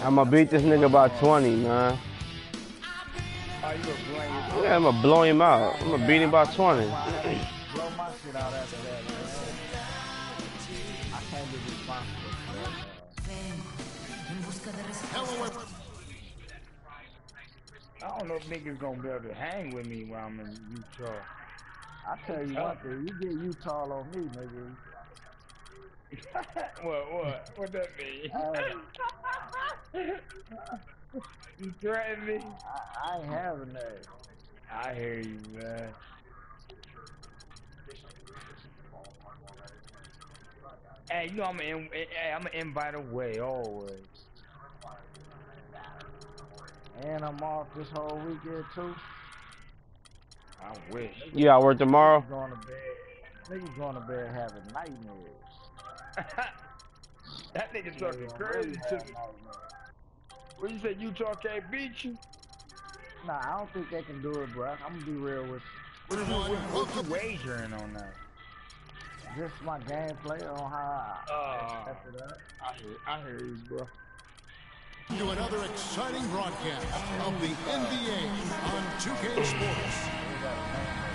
I'ma beat this nigga by 20, man. Yeah, I'ma blow him out. I'ma beat him by 20. Blow my shit out after that, man. I can't be responsible for that. I don't know if niggas gonna be able to hang with me while I'm in Utah. I tell you one thing, you get Utah on me, nigga. What that mean? You threaten me? I ain't having that. I hear you, man. Hey, you know I'm an invite away always. And I'm off this whole weekend too. I wish. You out work tomorrow? Niggas going to bed having nightmares. That nigga talking crazy to me. What you say, Utah can't beat you? Nah, I don't think they can do it, bro. I'm gonna be real with you. What you wagering on that? Just my gameplay on how I set it up. I hear you, bro. To another exciting broadcast of the NBA on 2K Sports.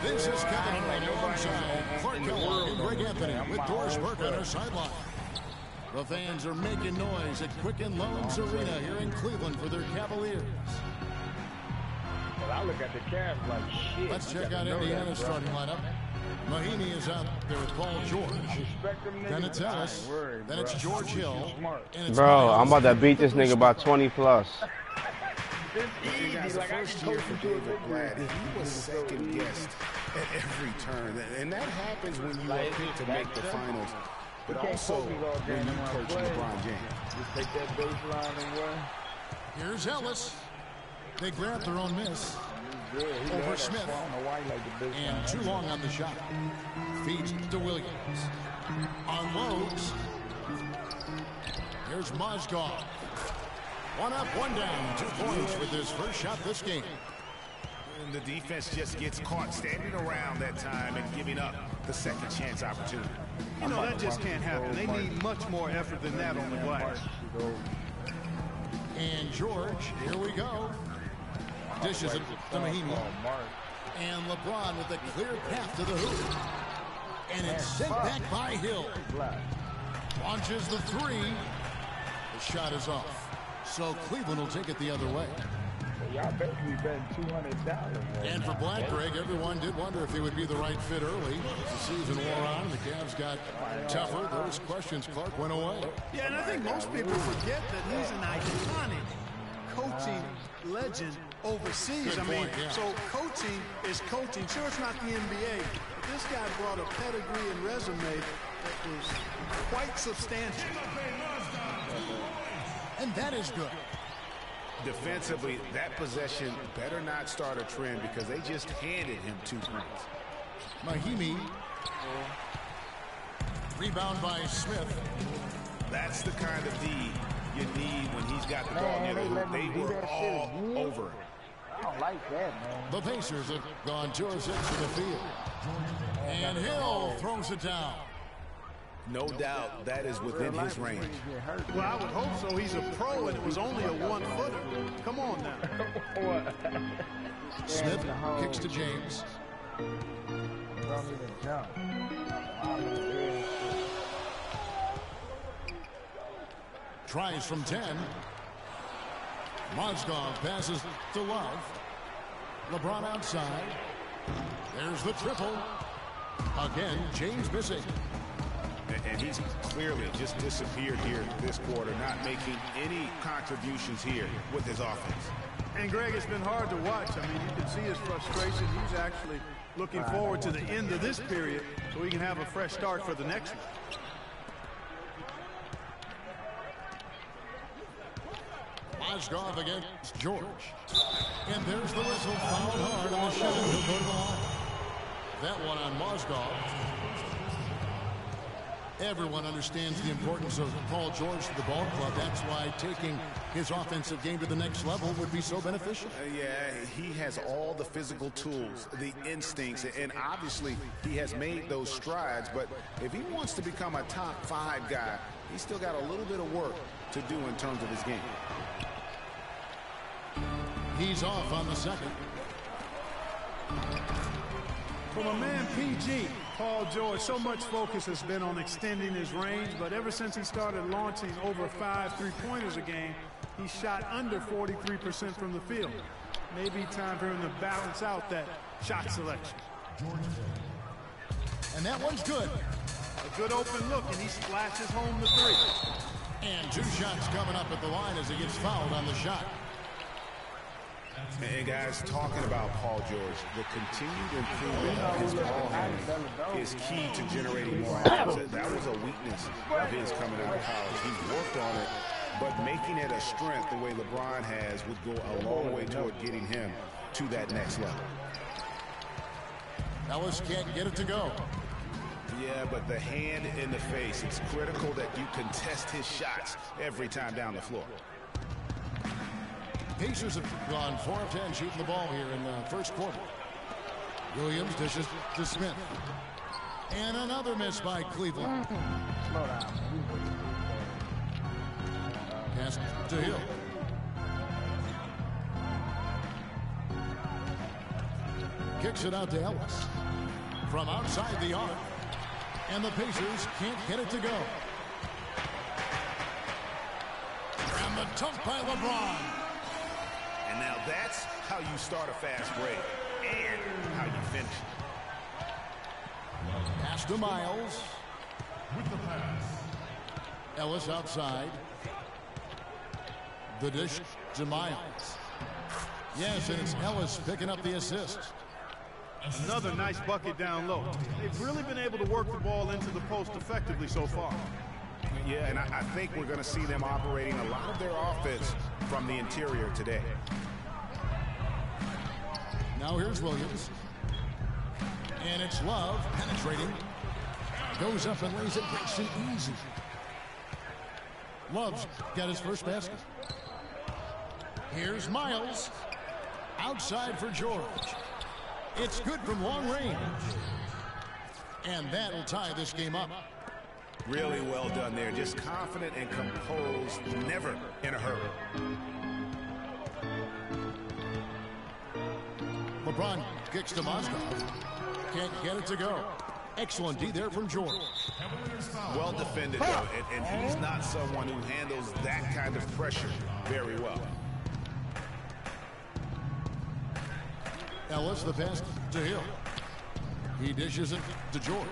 This is Kevin Lane alongside Clark Kellogg and Greg Anthony with Doris Burke on our sideline. The fans are making noise at Quicken Loans Arena here in Cleveland for their Cavaliers. Well, I look at the Cavs like shit. Let's check out Indiana's starting lineup. Mahimi is out there with Paul George. Then it's Ellis. Then it's George Hill. Bro, I'm about to beat this nigga by 20 plus. It's easy. Like, I can coach you to a glad he was second guessed at every turn. And that happens when you are picked to make the finals. But also when you coach LeBron James. Just take that baseline and run. Here's Ellis. They grabbed their own miss. Over Smith. And too long on the shot. Feeds to Williams. Unloads. Here's Mozgov. One up, one down. 2 points with his first shot this game. And the defense just gets caught standing around that time and giving up the second chance opportunity. You know, that just can't happen. They need much more effort than that on the glass. And George, here we go. Dishes it to Mahimi. And LeBron with a clear path to the hoop. And it's sent back by Hill. Launches the three. The shot is off. So Cleveland will take it the other way. Y'all basically betting $200. And for Black, Greg, everyone did wonder if he would be the right fit early. As the season wore on, the Cavs got tougher. Those questions, Clark, went away. Yeah, and I think most people forget that he's an iconic coaching legend overseas. Good point, yeah. So coaching is coaching. Sure, it's not the NBA, but this guy brought a pedigree and resume that was quite substantial. And that is good. Defensively, that possession better not start a trend because they just handed him 2 points. Mahimi. Rebound by Smith. That's the kind of D you need when he's got the ball near the hoop. They were all over it. I don't like that, man. The Pacers have gone 2 of 6 to the field. And Hill throws it down. No doubt that is within his range. Well, I would hope so. He's a pro, and it was only a 1-footer. Come on now. Smith kicks to James. Don't even jump. Tries from 10. Mozgov passes to Love. LeBron outside. There's the triple. Again, James missing. And he's clearly just disappeared here this quarter, not making any contributions here with his offense. And, Greg, it's been hard to watch. I mean, you can see his frustration. He's actually looking forward to the end of this period so he can have a fresh start for the next one. Mozgov against George. And there's the whistle. Fouled hard on the shot. He'll go to the line. That one on Mozgov. Everyone understands the importance of Paul George to the ball club. That's why taking his offensive game to the next level would be so beneficial. Yeah, he has all the physical tools, the instincts, and obviously he has made those strides. But if he wants to become a top 5 guy, he's still got a little bit of work to do in terms of his game. He's off on the second. From a man PG, Paul George, so much focus has been on extending his range, but ever since he started launching over 5 3-pointers a game, he shot under 43% from the field. Maybe time for him to balance out that shot selection. And that one's good. A good open look, and he splashes home the 3. And 2 shots coming up at the line as he gets fouled on the shot. And guys, talking about Paul George, the continued improvement of his ball handling is key to generating more offense. That was a weakness of his coming out of college. He worked on it, but making it a strength the way LeBron has would go a long way toward getting him to that next level. Ellis can't get it to go. Yeah, but the hand in the face, it's critical that you contest his shots every time down the floor. Pacers have gone 4 of 10 shooting the ball here in the first quarter. Williams dishes to Smith. And another miss by Cleveland. Pass to Hill. Kicks it out to Ellis. From outside the arc. And the Pacers can't get it to go. And the dunk by LeBron. And now that's how you start a fast break and how you finish. Pass to Miles. With the pass. Ellis outside. The dish to Miles. Yes, and it's Ellis picking up the assist. Another nice bucket down low. They've really been able to work the ball into the post effectively so far. Yeah, and I think we're going to see them operating a lot of their offense from the interior today. Now here's Williams. And it's Love penetrating. Goes up and lays it nice and easy. Love's got his first basket. Here's Miles. Outside for George. It's good from long range. And that'll tie this game up. Really well done there. Just confident and composed, never in a hurry. LeBron kicks to Mozgov. Can't get it to go. Excellent D there from George. Well defended, though, and he's not someone who handles that kind of pressure very well. Ellis, the pass to Hill. He dishes it to George.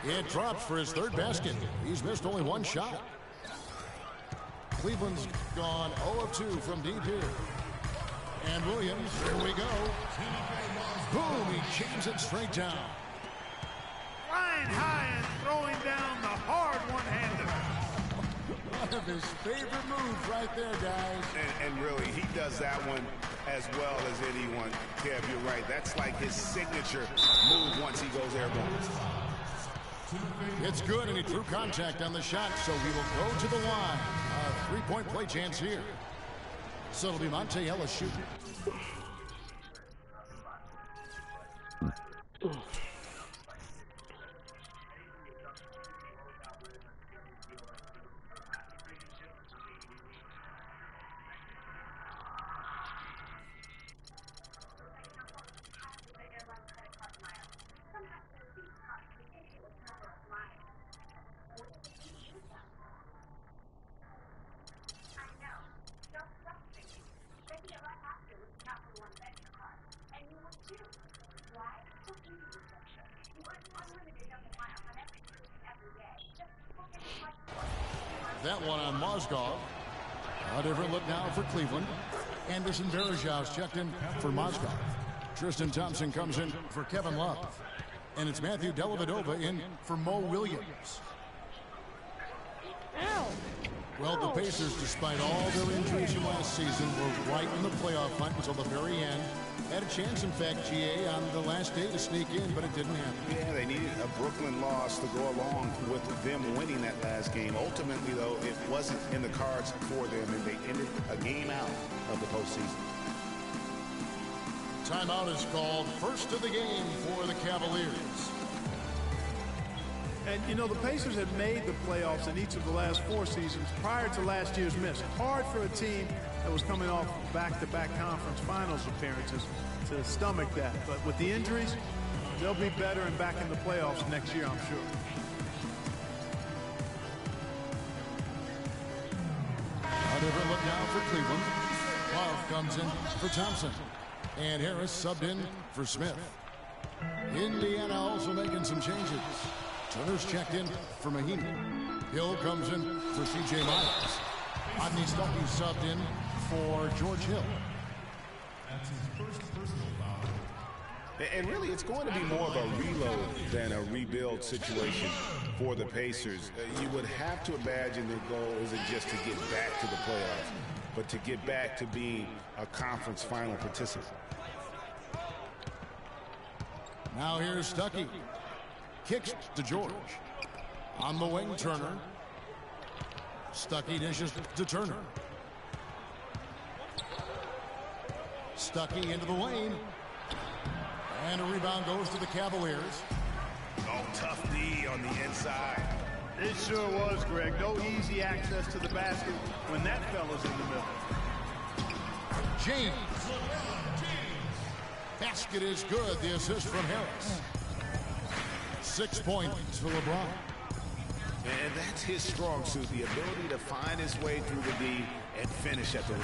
It drops for his third basket. He's missed only 1 shot. Cleveland's gone 0 of 2 from deep here. And Williams, here we go. Boom, he jams it straight down. Flying high and throwing down the hard one-hander. One of his favorite moves right there, guys. And really, he does that one as well as anyone. Kev, you're right. That's like his signature move once he goes airborne. It's good, and he drew contact on the shot, so he will go to the line. A 3-point play chance here. So it'll be Monte Ellis shooting. That one on Mozgov. A different look now for Cleveland. Anderson Varejão's checked in for Mozgov. Tristan Thompson comes in for Kevin Love. And it's Matthew Dellavedova in for Mo Williams. Well, the Pacers, despite all their injuries from last season, were right in the playoff hunt until the very end. Had a chance, in fact, GA, on the last day to sneak in, but it didn't happen. Yeah, they needed a Brooklyn loss to go along with them winning that last game. Ultimately, though, it wasn't in the cards for them, and they ended a game out of the postseason. timeout is called. First of the game for the Cavaliers. And, you know, the Pacers have made the playoffs in each of the last 4 seasons prior to last year's miss. Hard for a team that was coming off back-to-back conference finals appearances to stomach that. But with the injuries, they'll be better and back in the playoffs next year, I'm sure. A different look now for Cleveland. Love comes in for Thompson. And Harris subbed in for Smith. Indiana also making some changes. Turner's checked in for Mahinmi. Hill comes in for C.J. Miles. Rodney Stuckey subbed in for George Hill. That's his first personal foul. And really, it's going to be more of a reload than a rebuild situation for the Pacers. You would have to imagine the goal isn't just to get back to the playoffs, but to get back to being a conference final participant. Now here's Stuckey. Kicks to George. On the wing, Turner. Stuckey dishes to Turner. Stuckey into the lane. And a rebound goes to the Cavaliers. Oh, tough D on the inside. It sure was, Greg. No easy access to the basket when that fella's in the middle. James. Basket is good. The assist from Harris. 6 points for LeBron. And that's his strong suit, the ability to find his way through the D and finish at the rim.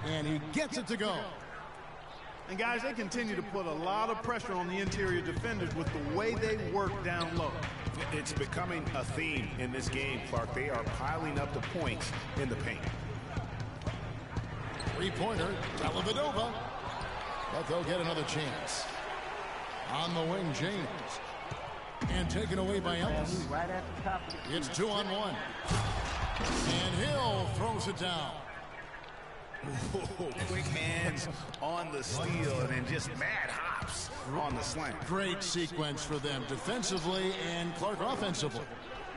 And he gets it to go. And guys, they continue to put a lot of pressure on the interior defenders with the way they work down low. It's becoming a theme in this game, Clark. They are piling up the points in the paint. Three-pointer, Dellavedova. But they'll get another chance. On the wing, James. And taken away by Ellis. It's 2-on-1. And Hill throws it down. Ooh, quick hands on the steal and then just mad hops on the slant. Great sequence for them defensively and Clark offensively.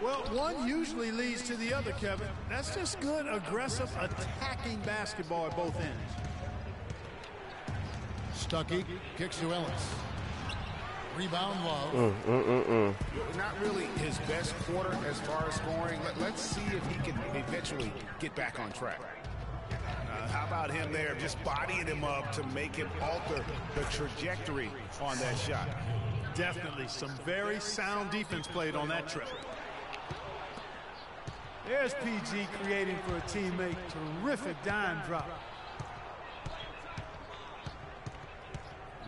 Well, one usually leads to the other, Kevin. That's just good, aggressive, attacking basketball at both ends. Stuckey kicks to Ellis. Rebound, Love. Not really his best quarter as far as scoring. Let's see if he can eventually get back on track. How about him there just bodying him up to make him alter the trajectory on that shot? Definitely some very sound defense played on that trip. There's PG creating for a teammate. Terrific dime drop.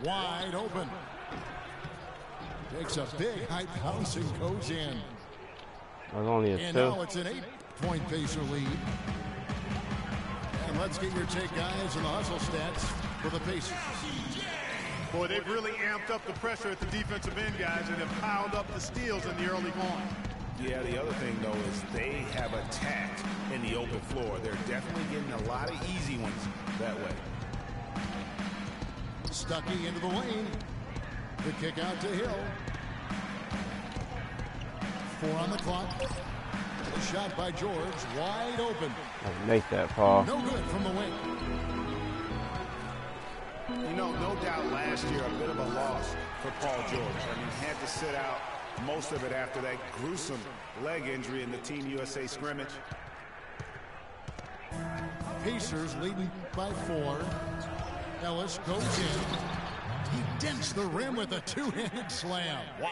Wide open. Takes a big high bounce and goes in. That was only a 2. And now it's an 8-point Pacer lead. And let's get your take, guys, on the hustle stats for the Pacers. Boy, they've really amped up the pressure at the defensive end, guys, and have piled up the steals in the early going. Yeah, the other thing, though, is they have attacked in the open floor. They're definitely getting a lot of easy ones that way. Stuckey into the lane. The kick out to Hill. 4 on the clock. The shot by George, wide open. Make that, Paul. No good from the wing. You know, no doubt last year a bit of a loss for Paul George. I mean, he had to sit out most of it after that gruesome leg injury in the Team USA scrimmage. Pacers leading by 4. Ellis goes in. He dents the rim with a 2-handed slam. Wow.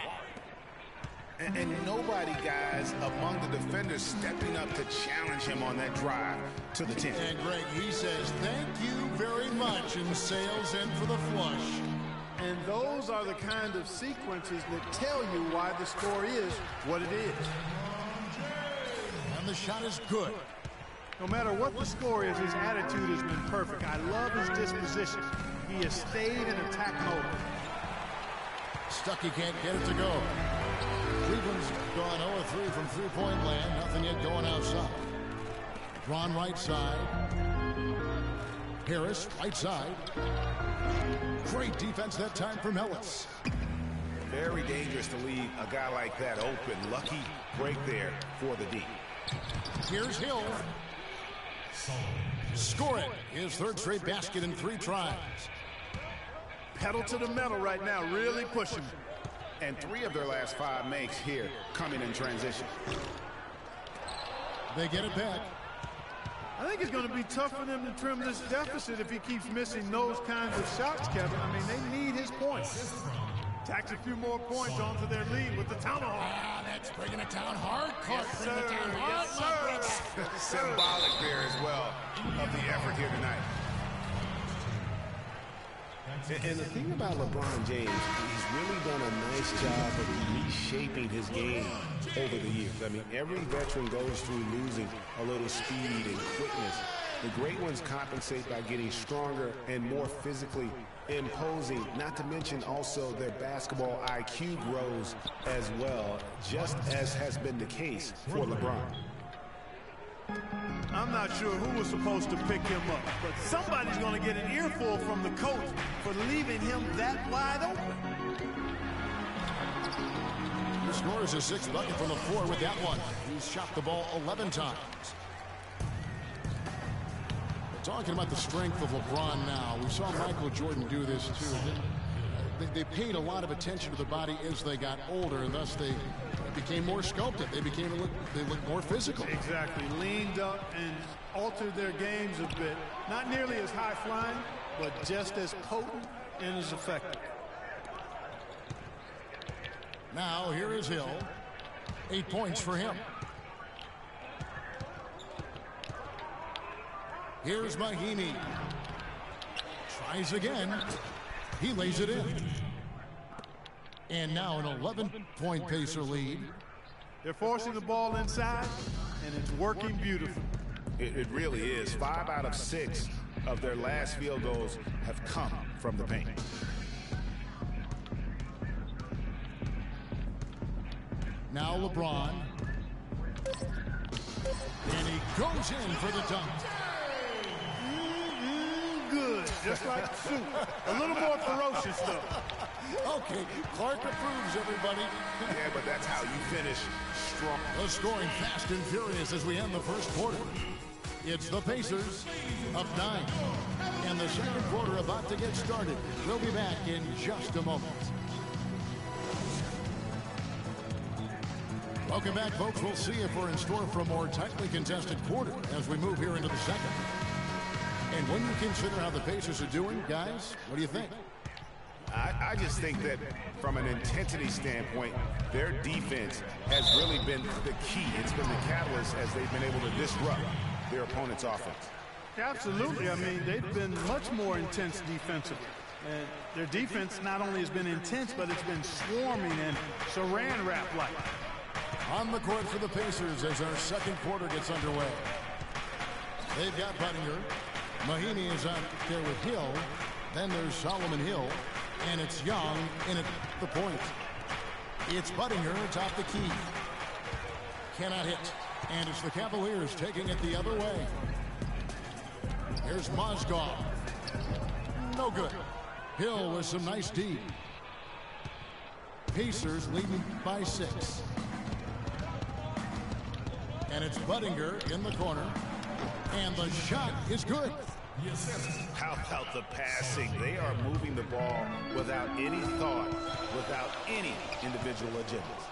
And nobody, guys, among the defenders stepping up to challenge him on that drive to the 10. And Greg, he says, thank you very much, and sails in for the flush. And those are the kind of sequences that tell you why the score is what it is. And the shot is good. No matter what the score is, his attitude has been perfect. I love his disposition. He has stayed in attack mode. Stuckey can't get it to go. Cleveland's gone 0-3 from three-point land. Nothing yet going outside. Drawn right side. Harris, right side. Great defense that time from Ellis. Very dangerous to leave a guy like that open. Lucky break there for the D. Here's Hill. Scoring his third straight basket in 3 tries. Pedal to the metal right now, really pushing. And 3 of their last 5 makes here coming in transition. They get it back. I think it's going to be tough for them to trim this deficit if he keeps missing those kinds of shots, Kevin. I mean, they need his points. Tacks a few more points onto their lead with the tomahawk. Ah, that's bringing it down hard. Clark, Yes, bringing it sir. down hard. Yes, sir. Symbolic there as well of the effort here tonight. And the thing about LeBron James, he's really done a nice job of reshaping his game over the years. I mean, every veteran goes through losing a little speed and quickness. The great ones compensate by getting stronger and more physically imposing, not to mention also their basketball IQ grows as well, just as has been the case for LeBron. I'm not sure who was supposed to pick him up, but somebody's going to get an earful from the coach for leaving him that wide open. He scores his 6th bucket from the floor with that one. He's shot the ball 11 times. Talking about the strength of LeBron now, we saw Michael Jordan do this too. They paid a lot of attention to the body as they got older, and thus they became more sculpted. They looked more physical. Exactly. Leaned up and altered their games a bit. Not nearly as high flying, but just as potent and as effective. Now here is Hill. 8 points for him. Here's Mahinmi. Tries again. He lays it in. And now an 11-point Pacer lead. They're forcing the ball inside, and it's working beautifully. It really is. 5 out of 6 of their last field goals have come from the paint. Now LeBron. And he goes in for the dunk. Good, just like soup. A little more ferocious, though. Okay, Clark approves, everybody. Yeah, but that's how you finish strong. The scoring fast and furious as we end the first quarter. It's the Pacers up 9. And the second quarter about to get started. We'll be back in just a moment. Welcome back, folks. We'll see if we're in store for a more tightly contested quarter as we move here into the second. And when you consider how the Pacers are doing, guys, what do you think? I just think that from an intensity standpoint, their defense has really been the key. It's been the catalyst as they've been able to disrupt their opponent's offense. Absolutely. I mean, they've been much more intense defensively. And their defense not only has been intense, but it's been swarming and saran wrap-like. On the court for the Pacers as our second quarter gets underway. They've got Budinger. Mahinmi is out there with Hill. Then there's Solomon Hill. And it's Young in at the point. It's Budinger atop the key. Cannot hit. And it's the Cavaliers taking it the other way. Here's Mozgov. No good. Hill with some nice D. Pacers leading by 6. And it's Budinger in the corner. And the shot is good. How about the passing? They are moving the ball without any thought, without any individual agendas.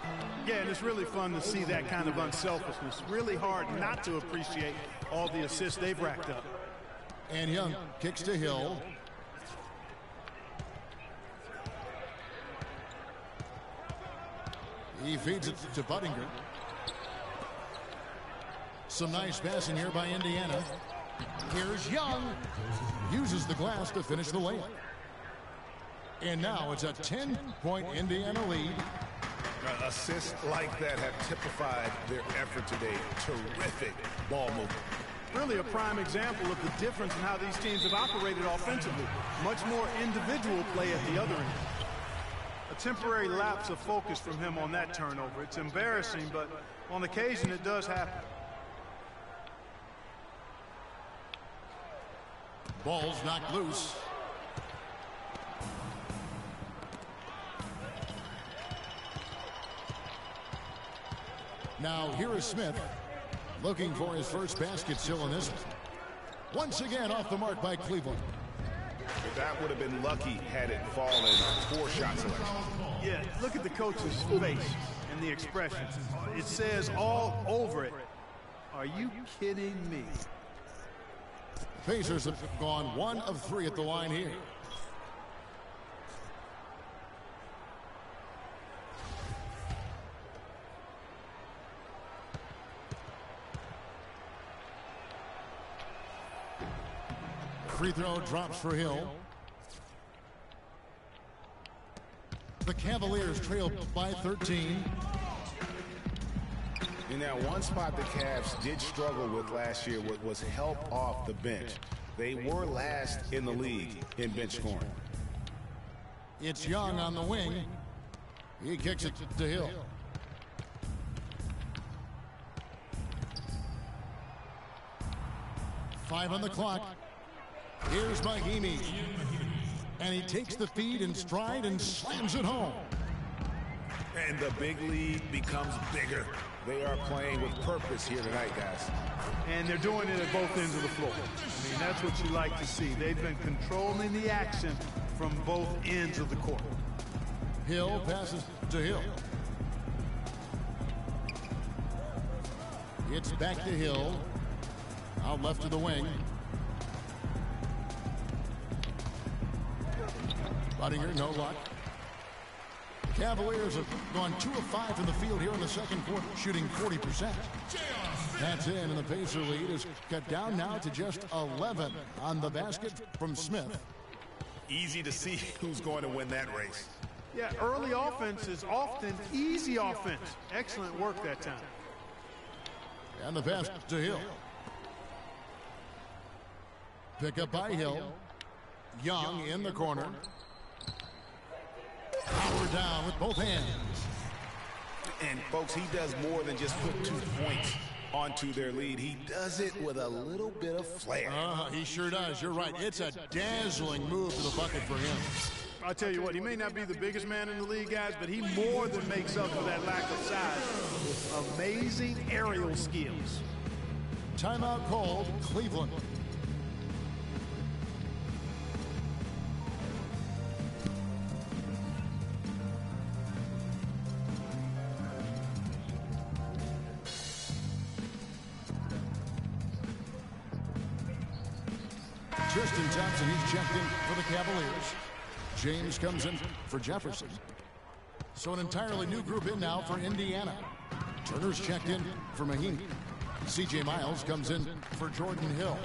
Yeah, and it's really fun to see that kind of unselfishness. Really hard not to appreciate all the assists they've racked up. And Young kicks to Hill. He feeds it to Budinger. Some nice passing here by Indiana. Here's Young. Uses the glass to finish the layup. And now it's a 10-point Indiana lead. Assists like that have typified their effort today. Terrific ball movement. Really a prime example of the difference in how these teams have operated offensively. Much more individual play at the other end. A temporary lapse of focus from him on that turnover. It's embarrassing, but on occasion it does happen. Ball's knocked loose. Now here is Smith looking for his first basket still in this one. Once again off the mark by Cleveland. That would have been lucky had it fallen. Poor shot selection. Yeah, look at the coach's face and the expression. It says all over it, "Are you kidding me?" Pacers have gone 1 of 3 at the line here. Free throw drops for Hill. The Cavaliers trail by 13. In that one spot the Cavs did struggle with last year was help off the bench. They were last in the league in bench scoring. It's Young on the wing. He kicks it to Hill. Five on the clock. Here's Mahimi. And he takes the feed in stride and slams it home. And the big lead becomes bigger. They are playing with purpose here tonight, guys. And they're doing it at both ends of the floor. I mean, that's what you like to see. They've been controlling the action from both ends of the court. Hill passes to Hill. It's back to Hill. Out left to the wing. Budinger, no luck. Cavaliers have gone 2 of 5 from the field here in the second quarter, shooting 40%. That's in, and the Pacer lead is cut down now to just 11 on the basket from Smith. Easy to see who's going to win that race. Yeah, early offense is often easy offense. Excellent work that time. And the pass to Hill. Pick up by Hill. Young in the corner. Power down with both hands. And folks, he does more than just put 2 points onto their lead. He does it with a little bit of flair. He sure does. You're right. It's a dazzling move to the bucket for him. I'll tell you what, he may not be the biggest man in the league, guys, but he more than makes up for that lack of size with amazing aerial skills. Timeout called, Cleveland. Tristan Thompson, he's checked in for the Cavaliers. James comes in for Jefferson. So an entirely new group in now for Indiana. Turner's checked in for Mahimi. C.J. Miles comes in for Jordan Hill.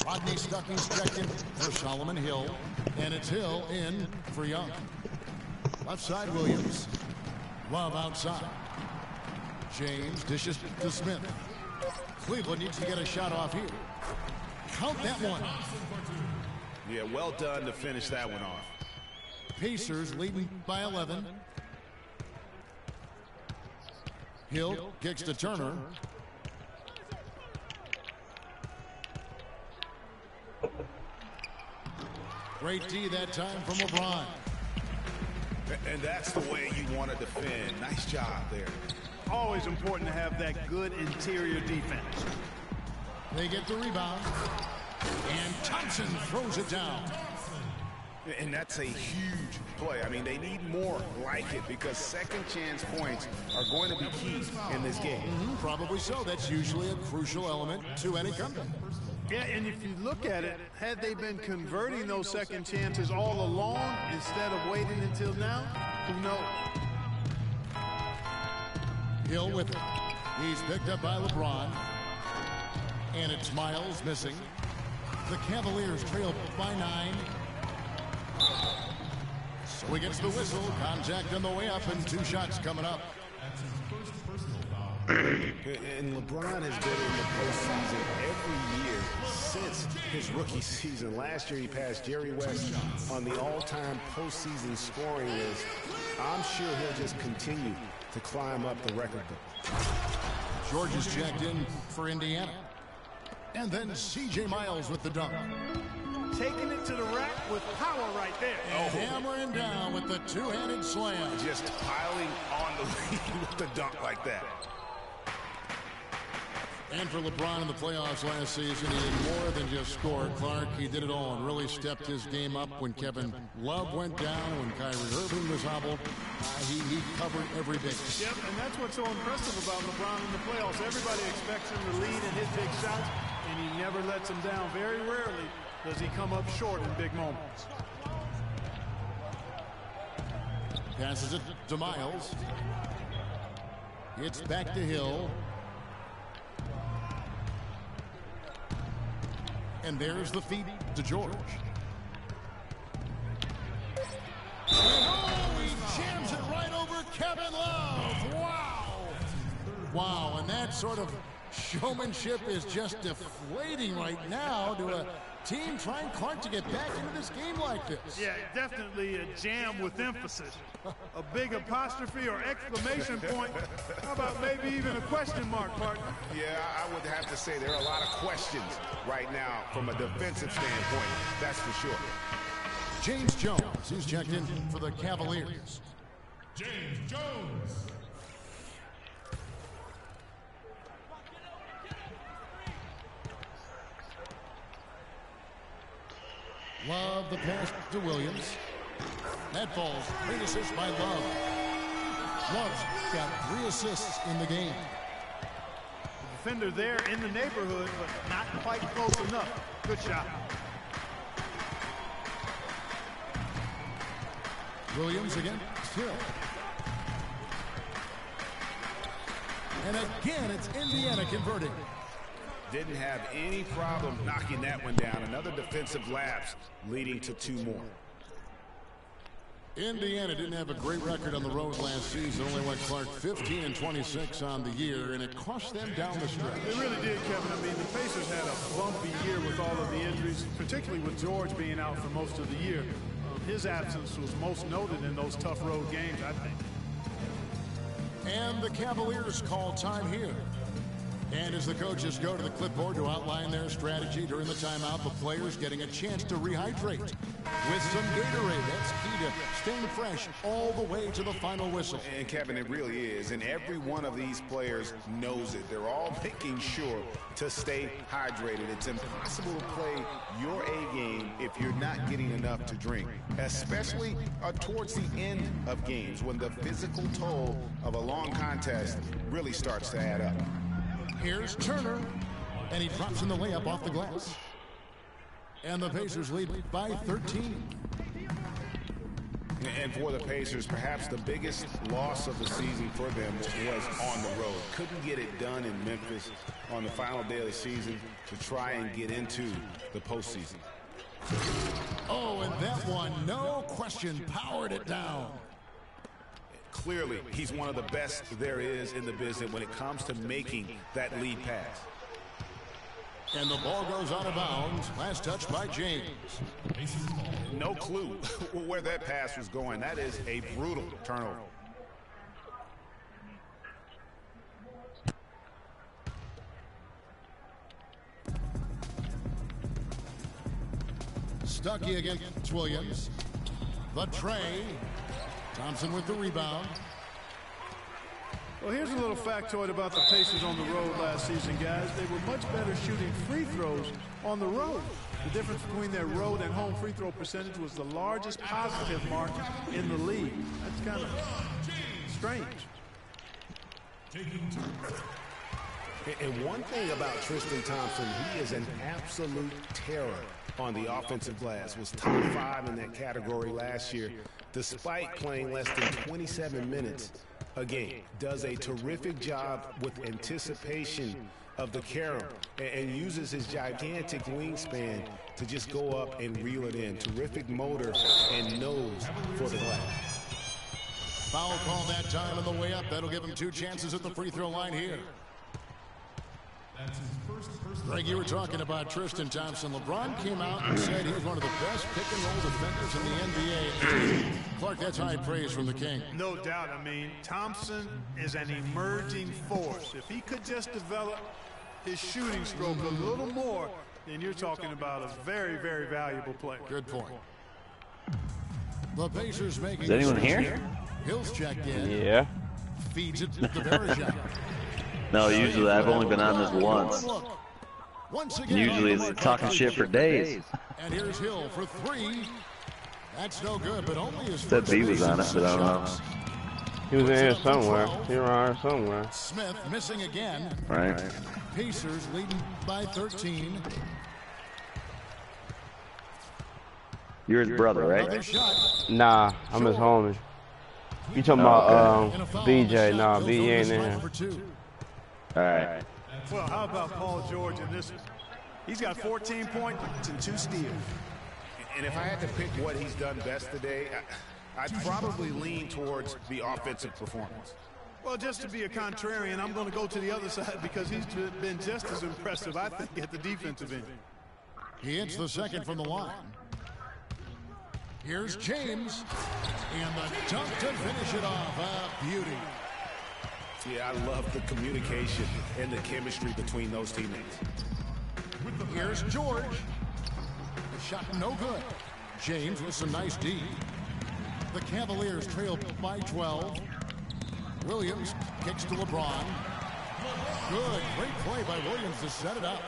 Rodney Stuckey's checked in for Solomon Hill. And it's Hill in for Young. Left side, Williams. Love outside. James dishes to Smith. Cleveland needs to get a shot off here. Count that one. Yeah, well done to finish that one off. Pacers leading by 11. Hill kicks to Turner. Great D that time from LeBron. And that's the way you want to defend. Nice job there. Always important to have that good interior defense. They get the rebound. And Thompson throws it down. And that's a huge play. I mean, they need more like it because second chance points are going to be key in this game. Probably so. That's usually a crucial element to any comeback. Yeah, and if you look at it, had they been converting those second chances all along instead of waiting until now, who knows? Hill with it. He's picked up by LeBron. And it's Miles missing. The Cavaliers trail by 9. So he gets the whistle. Contact on the way up and 2 shots coming up. That's his first personal foul. And LeBron has been in the postseason every year since his rookie season. Last year he passed Jerry West on the all-time postseason scoring list. I'm sure he'll just continue to climb up the record book. George is checked in for Indiana. And then C.J. Miles with the dunk. Taking it to the rack with power right there. Hammering down with the two-handed slam. Just piling on the lead with the dunk like that. And for LeBron in the playoffs last season, he did more than just score, Clark. He did it all and really stepped his game up when Kevin Love went down, when Kyrie Irving was hobbled. He covered every base. Yep, and that's what's so impressive about LeBron in the playoffs. Everybody expects him to lead and hit big shots, and he never lets them down. Very rarely does he come up short in big moments. Passes it to Miles. It's back to Hill. And there's the feed to George. Oh, he jams it right over Kevin Love. Wow. Wow, and that sort of showmanship is just deflating right now to a team trying, Clark, to get back into this game like this. Yeah, definitely a jam with emphasis. A big apostrophe or exclamation point. How about maybe even a question mark, partner? Yeah, I would have to say there are a lot of questions right now from a defensive standpoint, that's for sure. James Jones, he's checked in for the Cavaliers. James Jones. Love the pass to Williams. That falls. Great assist by Love. Love's got 3 assists in the game. The defender there in the neighborhood, but not quite close enough. Good shot. Williams again. Hill. And again, it's Indiana converting. Didn't have any problem knocking that one down. Another defensive lapse leading to 2 more. Indiana didn't have a great record on the road last season. Only went, Clark, 15-26 on the year, and it cost them down the stretch. They really did, Kevin. I mean, the Pacers had a bumpy year with all of the injuries, particularly with George being out for most of the year. His absence was most noted in those tough road games, I think. And the Cavaliers call time here. And as the coaches go to the clipboard to outline their strategy during the timeout, the players getting a chance to rehydrate with some Gatorade. That's key to staying fresh all the way to the final whistle. And Kevin, it really is. And every one of these players knows it. They're all making sure to stay hydrated. It's impossible to play your A game if you're not getting enough to drink, especially towards the end of games when the physical toll of a long contest really starts to add up. Here's Turner, and he drops in the layup off the glass. And the Pacers lead by 13. And for the Pacers, perhaps the biggest loss of the season for them was on the road. Couldn't get it done in Memphis on the final day of the season to try and get into the postseason. Oh, and that one, no question, powered it down. Clearly, he's one of the best there is in the business when it comes to making that lead pass. And the ball goes out of bounds. Last touch by James. No clue where that pass was going. That is a brutal turnover. Stuckey against Williams. The tray. Thompson with the rebound. Well, here's a little factoid about the Pacers on the road last season, guys. They were much better shooting free throws on the road. The difference between their road and home free throw percentage was the largest positive mark in the league. That's kind of strange. And one thing about Tristan Thompson, he is an absolute terror on the offensive glass. Was top 5 in that category last year, despite playing less than 27 minutes a game. Does a terrific job with anticipation of the carom and uses his gigantic wingspan to just go up and reel it in. Terrific motor and nose for the glass. Foul call that time on the way up. That'll give him 2 chances at the free throw line here. That's his first personal. Greg, you were talking about Tristan Thompson. LeBron came out and said he's one of the best pick-and-roll defenders in the NBA. Clark, that's high praise from the King. No doubt. I mean, Thompson is an emerging force. If he could just develop his shooting stroke a little more, then you're talking about a very, very valuable player. Good point. The Pacers making... Is anyone here? Hill's checked in. Yeah. Feeds it to Verajak. No, usually I've only been on this once. Usually it's talking shit for days. And here's Hill for three. That's no good, but only his Said B was on it, but I don't know. He was in here somewhere. He around here somewhere. Smith missing again. Right. Pacers leading by 13. You're his brother, right? Another shot. Nah, I'm his homie. You talking about BJ? Nah, B ain't in here. All right. Well, how about Paul George in this one? He's got 14 points and 2 steals. And if I had to pick what he's done best today, I'd probably lean towards the offensive performance. Well, just to be a contrarian, I'm going to go to the other side because he's been just as impressive, I think, at the defensive end. He hits the second from the line. Here's James. And the dunk to finish it off. A beauty. Yeah, I love the communication and the chemistry between those teammates. Here's George. The shot no good. James with some nice D. The Cavaliers trail by 12. Williams kicks to LeBron. Good. Great play by Williams to set it up.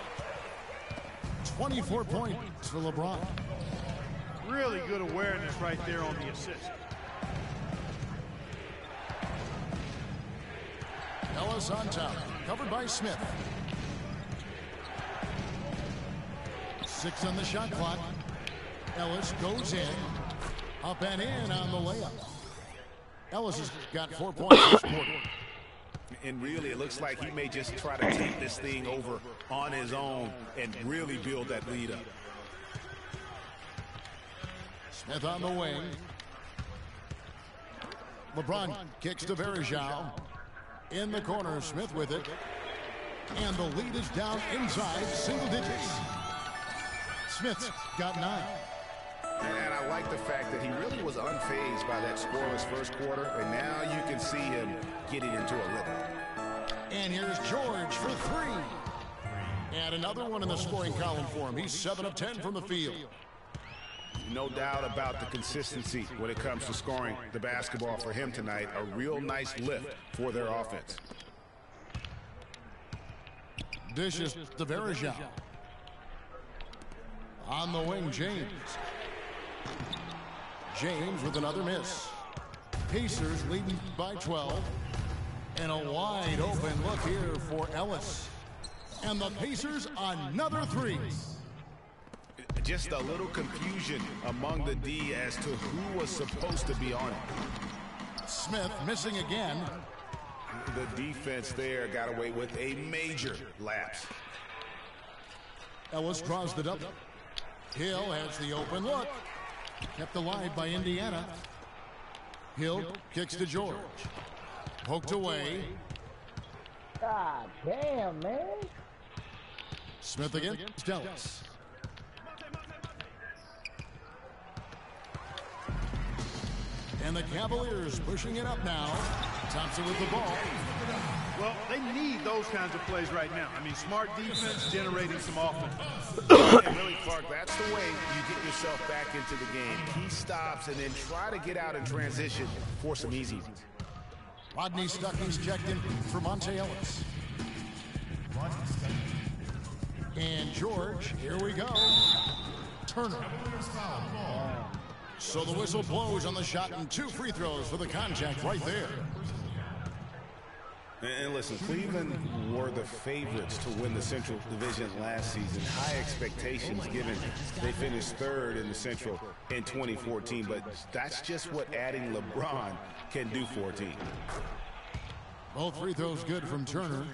24 points for LeBron. Really good awareness right there on the assist. Ellis on top. Covered by Smith. 6 on the shot clock. Ellis goes in. Up and in on the layup. Ellis has got 4 points this quarter. And really, it looks like he may just try to take this thing over on his own and really build that lead up. Smith on the wing. LeBron kicks to Verjao. In the corner, Smith with it. And the lead is down inside single digits. Smith's got 9. And I like the fact that he really was unfazed by that scoreless first quarter, and now you can see him getting into a rhythm. And here's George for 3. And another one in the scoring column for him. He's 7 of 10 from the field. No doubt about the consistency when it comes to scoring the basketball for him tonight. A real nice lift for their offense. Dishes to Verjao. On the wing, James. James with another miss. Pacers leading by 12. And a wide open look here for Ellis. And the Pacers another 3. Just a little confusion among the D as to who was supposed to be on it. Smith missing again. The defense there got away with a major lapse. Ellis draws the double. Hill has the open look. Kept alive by Indiana. Hill kicks to George. Poked away. God damn, man. Smith against Ellis. And the Cavaliers pushing it up now. Thompson with the ball. Well, they need those kinds of plays right now. I mean, smart defense generating some offense. And really, Clark, that's the way you get yourself back into the game. Key stops and then try to get out in transition for some easy ones. Rodney Stuckey's checked in for Monte Ellis. And George, here we go. Turner. So the whistle blows on the shot and 2 free throws for the contact right there. And listen, Cleveland were the favorites to win the Central Division last season. High expectations given they finished 3rd in the Central in 2014. But that's just what adding LeBron can do for a team. Both free throws good from Turner.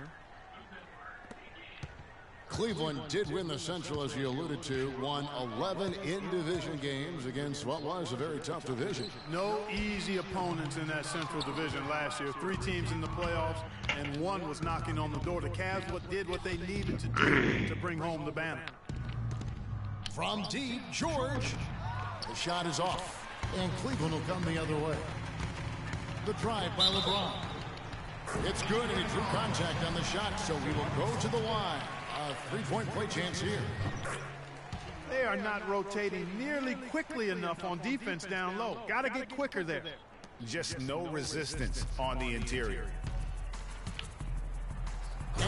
Cleveland did win the Central, as you alluded to, won 11 in-division games against what was a very tough division. No easy opponents in that Central Division last year. 3 teams in the playoffs, and 1 was knocking on the door. The Cavs did what they needed to do to bring home the banner. From deep, George. The shot is off, and Cleveland will come the other way. The drive by LeBron. It's good, and he drew contact on the shot, so he will go to the line. A 3-point play chance here. They are not rotating nearly quickly enough on defense down low. Got to get quicker there. Just no resistance on the interior.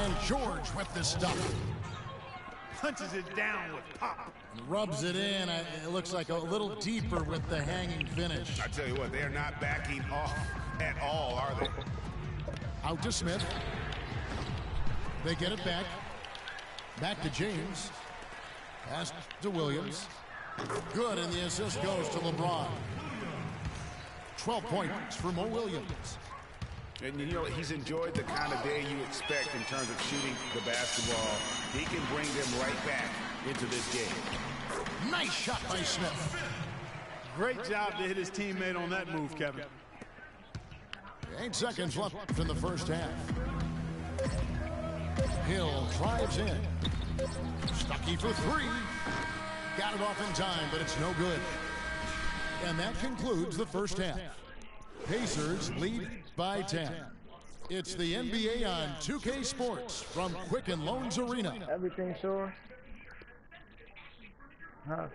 And George with the stuff. Punches it down with pop. Rubs it in. It looks like a little deeper with the hanging finish. I tell you what, they're not backing off at all, are they? Out to Smith. They get it back. Back to James. Pass to Williams. Good, and the assist goes to LeBron. 12 points for Mo Williams. And you know, he's enjoyed the kind of day you expect in terms of shooting the basketball. He can bring them right back into this game. Nice shot by Smith. Great job to hit his teammate on that move, Kevin. 8 seconds left in the first half. Hill drives in. Stuckey for 3. Got it off in time, but it's no good. And that concludes the first half. Pacers lead by 10. It's the NBA on 2K Sports from Quicken Loans Arena. Everything sure? Huh?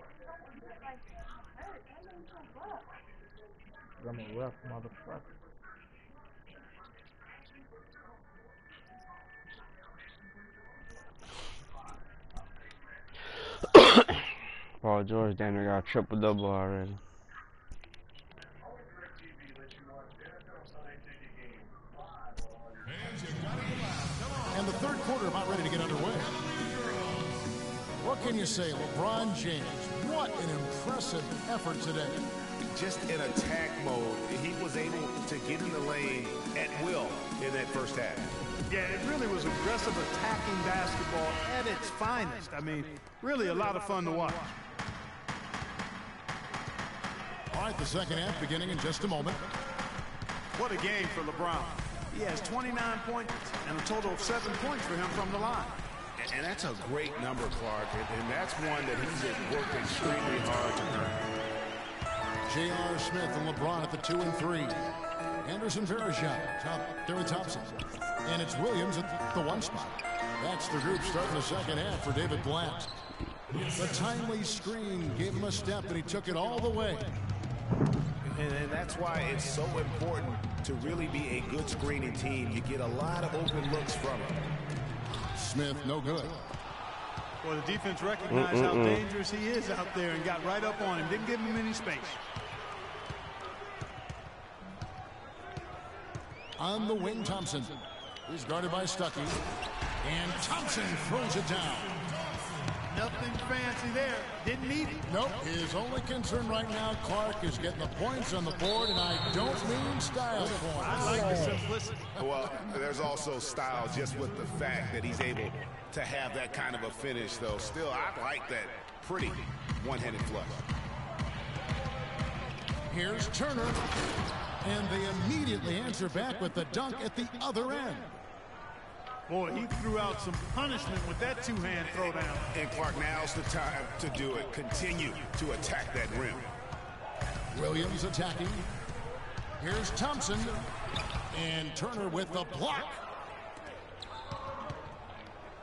I'm a rough motherfucker. Paul George damn near got a triple-double already. And the third quarter about ready to get underway. What can you say, LeBron James? What an impressive effort today. Just in attack mode, he was able to get in the lane at will in that first half. Yeah, it really was aggressive attacking basketball at its finest. I mean, really a lot of fun to watch. All right, the second half beginning in just a moment. What a game for LeBron. He has 29 points and a total of 7 points for him from the line. And that's a great number, Clark, and that's one that he's worked extremely hard to earn. J.R. Smith and LeBron at the 2 and 3. Anderson Varejao top there with Thompson. And it's Williams at the 1 spot. That's the group starting the second half for David Blatt. The timely screen gave him a step, and he took it all the way. And that's why it's so important to really be a good screening team. You get a lot of open looks from it. Smith, no good. Well, the defense recognized how dangerous he is out there and got right up on him. Didn't give him any space. On the wing, Thompson. He's guarded by Stuckey. And Thompson throws it down. Nothing fancy there. Didn't need it. Nope. His only concern right now, Clark, is getting the points on the board, and I don't mean style points. I like the simplicity. Well, there's also style just with the fact that he's able to have that kind of a finish, though. Still, I like that pretty one-handed flush. Here's Turner. And they immediately answer back with the dunk at the other end. Boy, he threw out some punishment with that two-hand throwdown. And Clark, now's the time to do it. Continue to attack that rim. Williams attacking. Here's Thompson. And Turner with the block.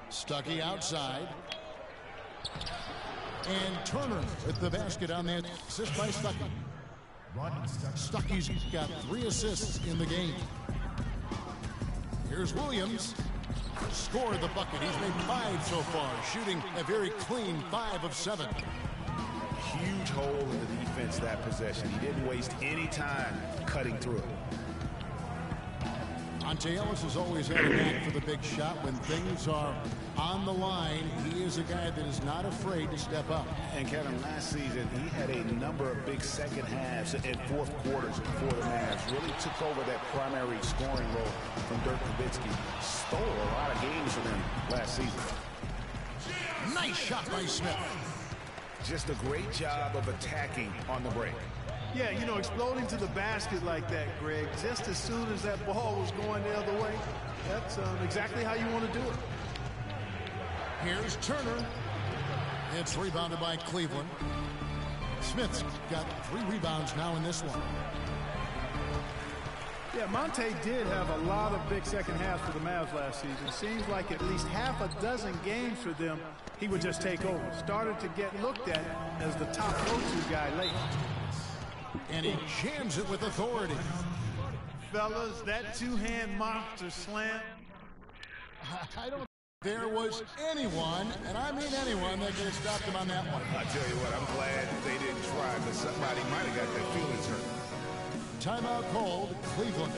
Stuckey outside. And Turner with the basket on that assist by Stuckey. Stuckey's got 3 assists in the game. Here's Williams. Scored the bucket. He's made 5 so far, shooting a very clean 5 of 7. Huge hole in the defense that possession. He didn't waste any time cutting through it. Monte Ellis has always had a knack for the big shot. When things are on the line, he is a guy that is not afraid to step up. And Kevin, last season, he had a number of big second halves and fourth quarters for the Mavs. Really took over that primary scoring role from Dirk Nowitzki. Stole a lot of games for them last season. Nice shot by Smith. Just a great job of attacking on the break. Yeah, you know, exploding to the basket like that, Greg, just as soon as that ball was going the other way, that's exactly how you want to do it. Here's Turner. It's rebounded by Cleveland. Smith's got 3 rebounds now in this one. Yeah, Monte did have a lot of big second halves for the Mavs last season. Seems like at least half a dozen games for them, he would just take over. Started to get looked at as the top go-to guy late. And he jams it with authority. Fellas, that two-hand monster slam, I don't think there was anyone, and I mean anyone, that could have stopped him on that one. I tell you what, I'm glad they didn't try, because somebody might have got their feelings hurt. Timeout called, Cleveland.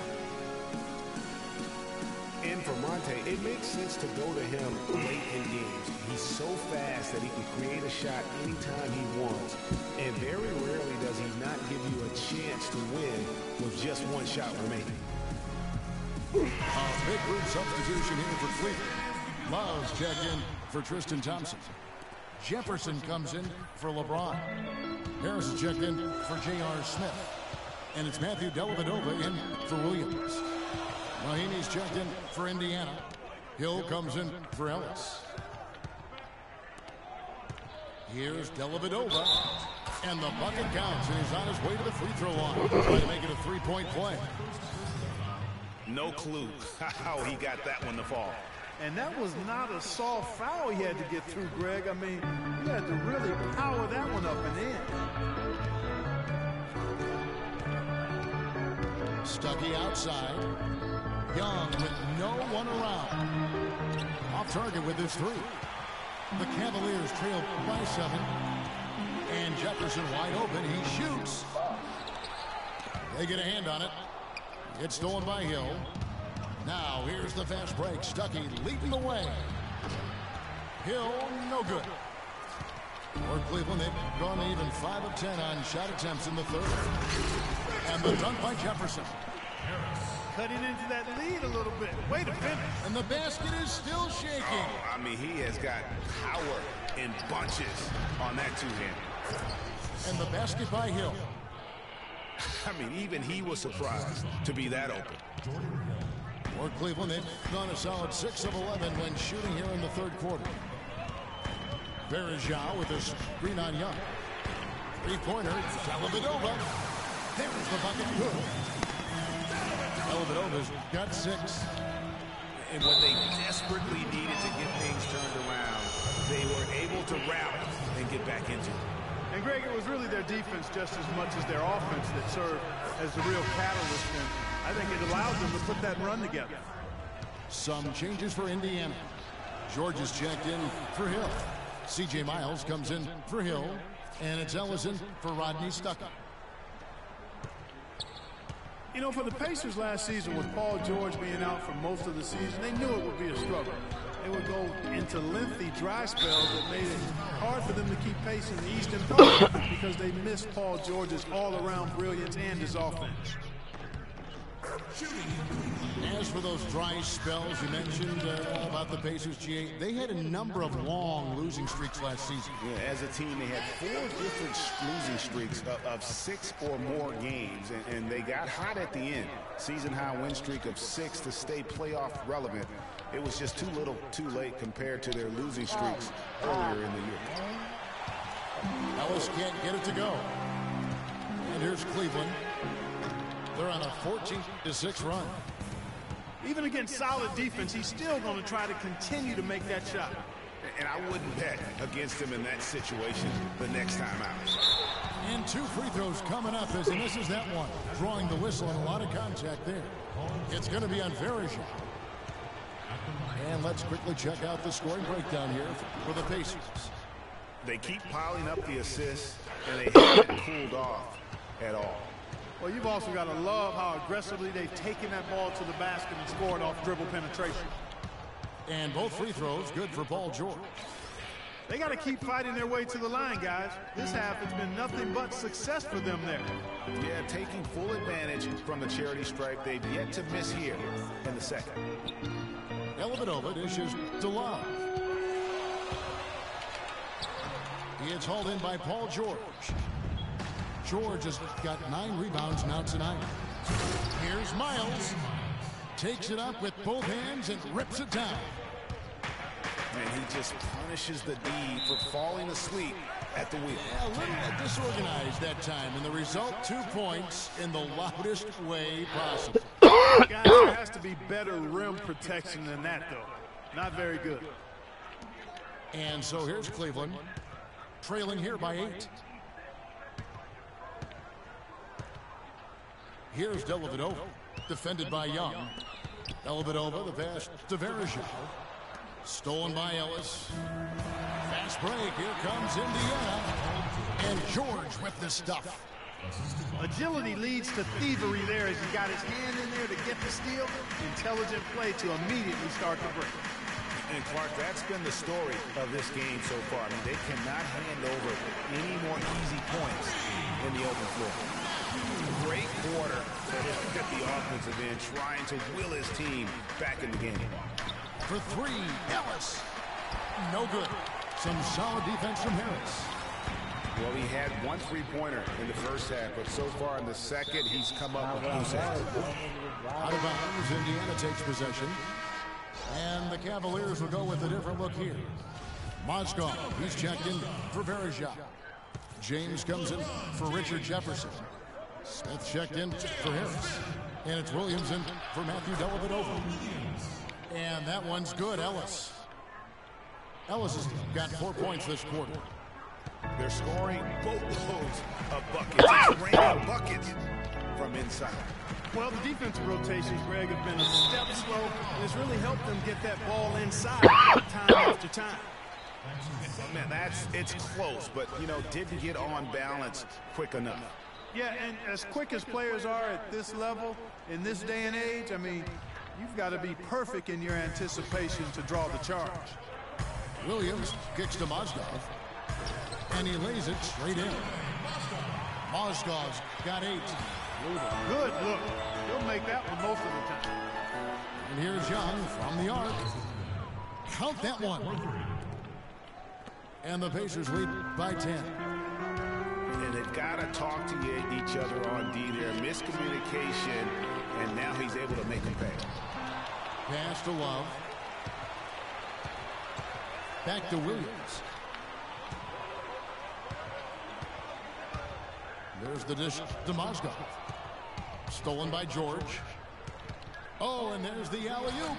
And for Monte, it makes sense to go to him late in games. He's so fast that he can create a shot anytime he wants. And very rarely does he not give you a chance to win with just one shot remaining. A big group substitution here for Cleveland. Love's checked in for Tristan Thompson. Jefferson comes in for LeBron. Harris is checked in for J.R. Smith. And it's Matthew Dellavedova in for Williams. Mahinmi's checked in for Indiana. Hill comes in for Ellis. Here's Dellavedova. And the bucket counts, and he's on his way to the free throw line. Trying to make it a three-point play. No clue how he got that one to fall. And that was not a soft foul he had to get through, Greg. I mean, he had to really power that one up and in. Stuckey outside. Young with no one around. Off target with his three. The Cavaliers trail by 7. And Jefferson wide open. He shoots. They get a hand on it. It's stolen by Hill. Now here's the fast break. Stuckey leading the way. Hill, no good. For Cleveland, they've gone even 5 of 10 on shot attempts in the third. And the dunk by Jefferson. Cutting into that lead a little bit. Way to finish. And the basket is still shaking. Oh, I mean, he has got power in bunches on that two-hand. And the basket by Hill. I mean, even he was surprised to be that open. For Cleveland, they've gone a solid 6 of 11 when shooting here in the third quarter. Berejau with a screen on Young. Three-pointer, Dellavedova. There's the bucket. Good. Dellavedova's got 6. And when they desperately needed to get things turned around, they were able to rally and get back into it. And Greg, it was really their defense just as much as their offense that served as the real catalyst, and I think it allowed them to put that run together. Some changes for Indiana. George is checked in for Hill. C.J. Miles comes in for Hill, and it's Ellison for Rodney Stuckey. You know, for the Pacers last season, with Paul George being out for most of the season, they knew it would be a struggle. They would go into lengthy dry spells that made it hard for them to keep pace in the Eastern Conference because they missed Paul George's all-around brilliance and his offense. As for those dry spells you mentioned about the Pacers, GA, they had a number of long losing streaks last season. Yeah, as a team, they had 4 different losing streaks of 6 or more games, and they got hot at the end. Season-high win streak of 6 to stay playoff relevant. It was just too little, too late compared to their losing streaks earlier in the year. Ellis can't get it to go. And here's Cleveland. They're on a 14-6 run. Even against solid defense, he's still going to try to continue to make that shot. And I wouldn't bet against him in that situation the next time out. And 2 free throws coming up as he misses that one. Drawing the whistle and a lot of contact there. It's going to be on Berejau. And let's quickly check out the scoring breakdown here for the Pacers. They keep piling up the assists, and they haven't cooled off at all. Well, you've also got to love how aggressively they've taken that ball to the basket and scored off dribble penetration. And both free throws good for Paul George. They got to keep fighting their way to the line, guys. This half has been nothing but success for them there. Yeah, taking full advantage from the charity stripe. They've yet to miss here in the second. Dellavedova dishes to Love. He is hauled in by Paul George. George has got 9 rebounds now tonight. Here's Miles. Takes it up with both hands and rips it down. And he just punishes the D for falling asleep at the wheel. Yeah, a little disorganized that time, and the result 2 points in the loudest way possible. Guys, there has to be better rim protection than that, though. Not very good. And so here's Cleveland, trailing here by 8. Here's Dellavedova, defended by Young. Dellavedova, the pass to Verejao. Stolen by Ellis. Fast break. Here comes Indiana. And George with the stuff. Agility leads to thievery there as he got his hand in there to get the steal. Intelligent play to immediately start the break. And Clark, that's been the story of this game so far. I mean, they cannot hand over any more easy points in the open floor. Great quarter at the offensive end, trying to will his team back in the game. For three, Ellis. No good. Some solid defense from Harris. Well, he had one three-pointer in the first half, but so far in the second, he's come up with loose ends. Out of bounds, Indiana takes possession. And the Cavaliers will go with a different look here. Mozgov, he's checked in for Verejao. James comes in for Richard Jefferson. Smith checked in for Harris. And it's Williams in for Matthew Dellavedova. And that one's good, Ellis. Ellis has got 4 points this quarter. They're scoring boatloads of buckets. It's raining buckets from inside. Well, the defensive rotations, Greg, have been a step slow, and it's really helped them get that ball inside time after time. Oh, man, it's close, but, you know, didn't get on balance quick enough. Yeah, and as quick as players are at this level, in this day and age, I mean, you've got to be perfect in your anticipation to draw the charge. Williams kicks to Mozgov, and he lays it straight in. Mozgov's got 8. Good look. He'll make that one most of the time. And here's Young from the arc. Count that one. And the Pacers lead by 10. And they've got to talk to each other on D there. Miscommunication, and now he's able to make a pay. Pass to Love. Back to Williams. There's the dish to Mozgov. Stolen by George. Oh, and there's the alley-oop.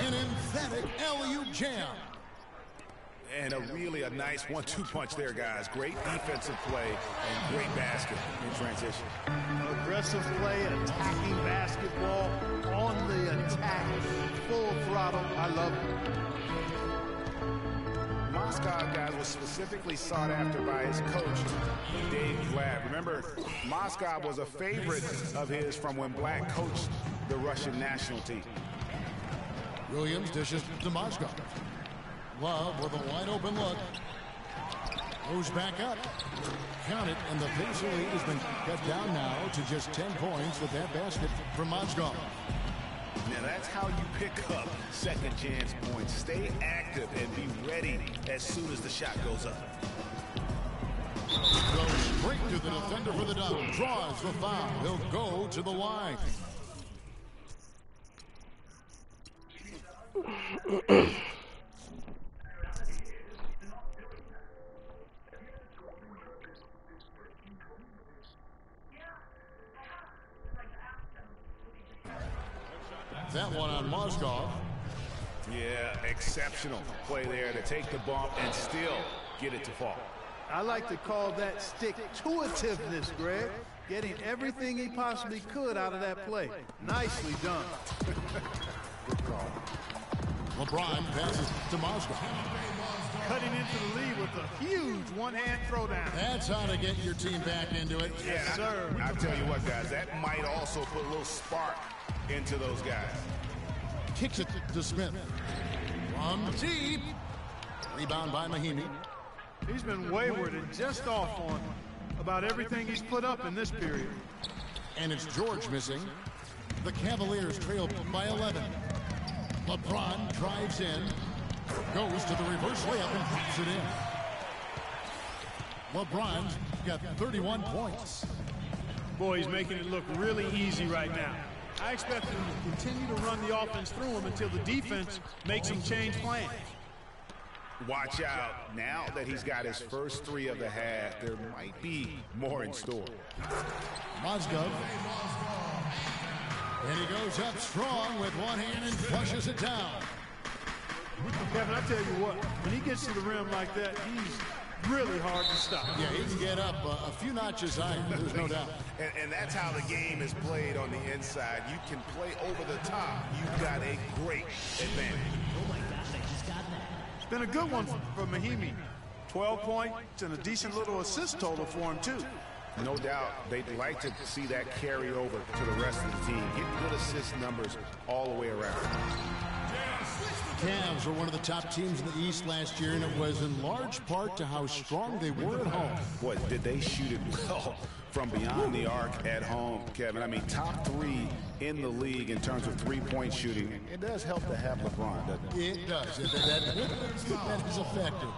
An emphatic alley-oop jam. And a nice 1-2 punch there, guys. Great defensive play and great basket in transition. Aggressive play, attacking basketball on the attack, full throttle. I love it. Mozgov, guys, was specifically sought after by his coach, Dave Blatt. Remember, Mozgov was a favorite of his from when Blatt coached the Russian national team. Williams dishes to Mozgov. Love with a wide open look. Goes back up. Count it, and the Pacer lead has been cut down now to just 10 points with that basket from Mozgov. Now that's how you pick up second chance points. Stay active and be ready as soon as the shot goes up. Goes straight to the defender for the dunk. Draws the foul. He'll go to the line. That one on Mozgov. Yeah, exceptional play there to take the bump and still get it to fall. I like to call that stick-to-itiveness, Greg. Getting everything he possibly could out of that play. Nicely done. Good call. LeBron passes to Mozgov. Cutting into the lead with a huge one-hand throwdown. That's how to get your team back into it. Yes, sir. I'll tell you what, guys, that might also put a little spark into those guys. Kicks it to Smith. From deep. Rebound by Mahimi. He's been wayward and just off on about everything he's put up in this period. And it's George missing. The Cavaliers trail by 11. LeBron drives in. Goes to the reverse layup and puts it in. LeBron's got 31 points. Boy, he's making it look really easy right now. I expect him to continue to run the offense through him until the defense makes him change plans. Watch out. Now that he's got his first 3 of the half, there might be more in store. Mozgov. And he goes up strong with one hand and flushes it down. Kevin, I tell you what, when he gets to the rim like that, really hard to stop. Yeah, he can get up a few notches higher, there's no doubt. And that's how the game is played on the inside. You can play over the top. You've got a great advantage. It's been a good one for Mahimi. 12 points and a decent little assist total for him, too. No doubt they'd like to see that carry over to the rest of the team. Get good assist numbers all the way around. Cavs were one of the top teams in the East last year, and it was in large part to how strong they were at home. Boy, did they shoot it well from beyond the arc at home, Kevin. I mean, top 3 in the league in terms of three-point shooting. It does help to have LeBron, doesn't it? It does. That is effective.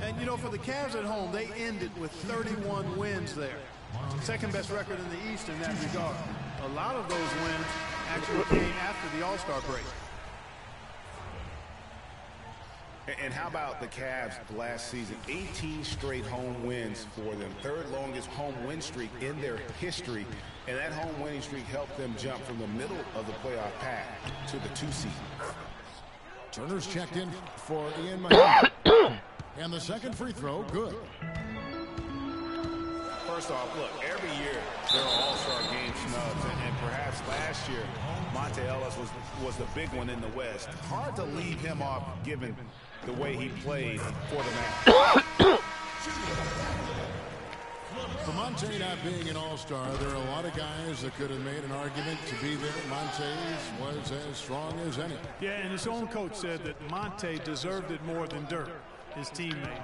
And, you know, for the Cavs at home, they ended with 31 wins there. Second best record in the East in that regard. A lot of those wins actually came after the All-Star break. And how about the Cavs last season? 18 straight home wins for them. Third longest home win streak in their history. And that home winning streak helped them jump from the middle of the playoff path to the 2 seed. Turner's checked in for Ian Mahoney. And the second free throw, good. First off, look, every year there are all-star game snubs, and perhaps last year Monte Ellis was the big one in the West. Hard to leave him off given the way he played for the match. For Monte not being an all-star, there are a lot of guys that could have made an argument to be there. Monte's was as strong as any. Yeah, and his own coach said that Monte deserved it more than Dirk, his teammate.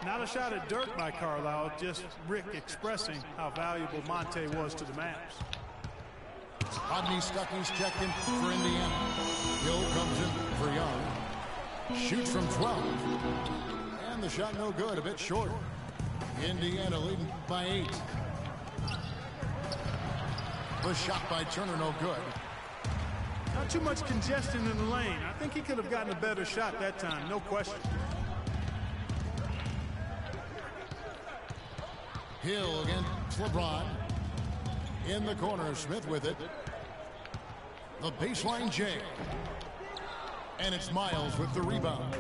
And not a shot at Dirk by Carlisle, just Rick expressing how valuable Monte was to the Mavs. Rodney Stuckey's checked in for Indiana. Hill comes in for Young. Shoots from 12. And the shot no good, a bit short. Indiana leading by 8. The shot by Turner no good. Not too much congestion in the lane. I think he could have gotten a better shot that time, no question. Hill against LeBron. In the corner, Smith with it. The baseline J. And it's Miles with the rebound.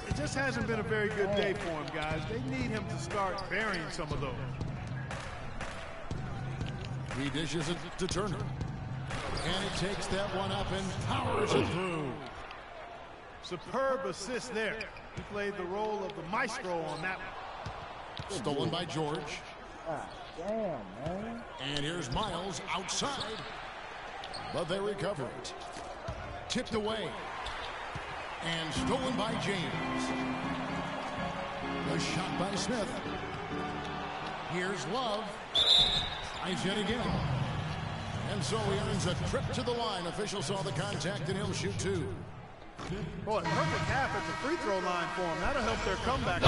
It just hasn't been a very good day for him, guys. They need him to start burying some of those. He dishes it to Turner. And he takes that one up and powers it through. Superb assist there. He played the role of the maestro on that one. Stolen by George. Damn, man. And here's Miles outside. But they recover it. Tipped away. And stolen by James. The shot by Smith. Here's Love. Tries yet again. And so he earns a trip to the line. Official saw the contact and he'll shoot 2. Boy, perfect half at the free throw line for him. That'll help their comeback.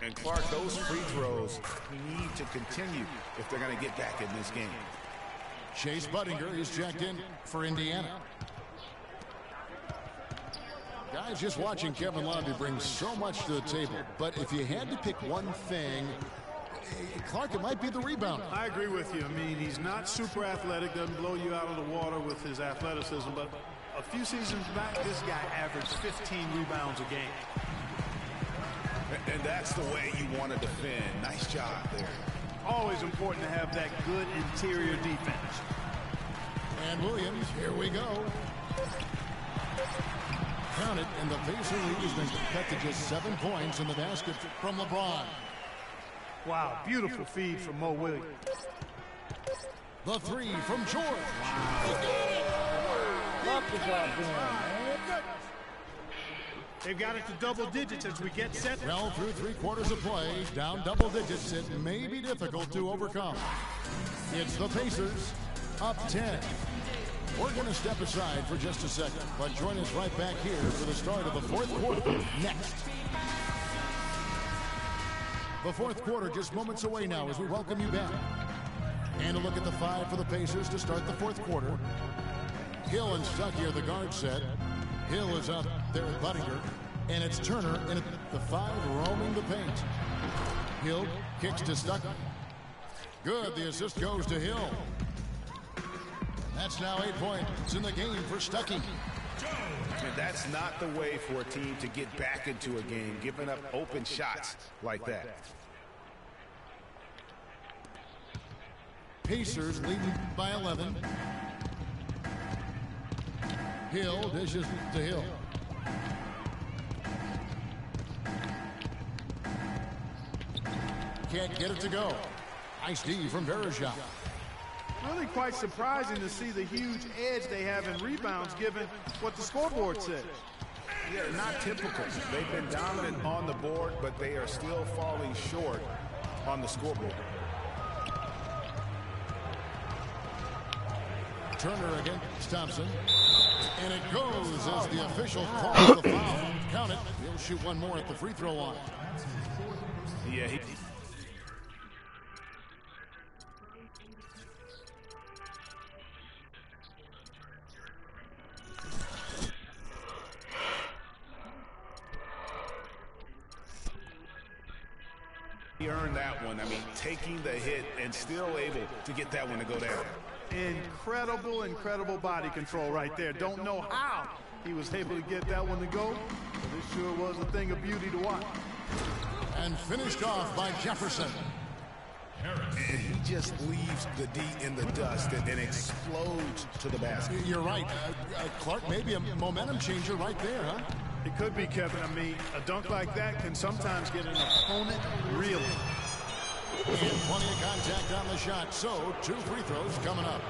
And Clark, those free throws need to continue if they're going to get back in this game. Chase Budinger is checked in for Indiana. Guys, just watching Kevin Love, he brings so much to the table. But if you had to pick one thing, Clark, it might be the rebound. I agree with you. I mean, he's not super athletic, doesn't blow you out of the water with his athleticism, but a few seasons back, this guy averaged 15 rebounds a game. And that's the way you want to defend. Nice job there. Always important to have that good interior defense. And Williams, here we go. Count it, and the Pacer lead has been cut to just 7 points in the basket from LeBron. Wow, beautiful feed from Mo Williams. The 3 from George. They've got it to double digits as we get set. Well, through 3 quarters of play, down double digits, it may be difficult to overcome. It's the Pacers, up 10. We're going to step aside for just a second, but join us right back here for the start of the 4th quarter next. The 4th quarter just moments away now as we welcome you back. And a look at the 5 for the Pacers to start the 4th quarter. Hill and Stuckey are the guard set. Hill is up there at Budinger. And it's Turner in the 5 roaming the paint. Hill kicks to Stuckey. Good, the assist goes to Hill. That's now 8 points in the game for Stuckey. And that's not the way for a team to get back into a game, giving up open shots like that. Pacers leading by 11. Hill dishes to Hill. Can't get it to go. Nice D from Verejao. Really quite surprising to see the huge edge they have in rebounds given what the scoreboard says. Yeah, not typical. They've been dominant on the board, but they are still falling short on the scoreboard. Turner against Thompson. And it goes as the official calls the foul. Count it. He'll shoot one more at the free throw line. Yeah, he earned that one. I mean, taking the hit and still able to get that one to go down. Incredible body control right there. Don't know how he was able to get that one to go, but it sure was a thing of beauty to watch. And finished off by Jefferson. And he just leaves the D in the dust and explodes to the basket. You're right. Clark, maybe a momentum changer right there, huh? It could be, Kevin. I mean, a dunk like that can sometimes get an opponent reeling. And plenty of contact on the shot, so 2 free throws coming up.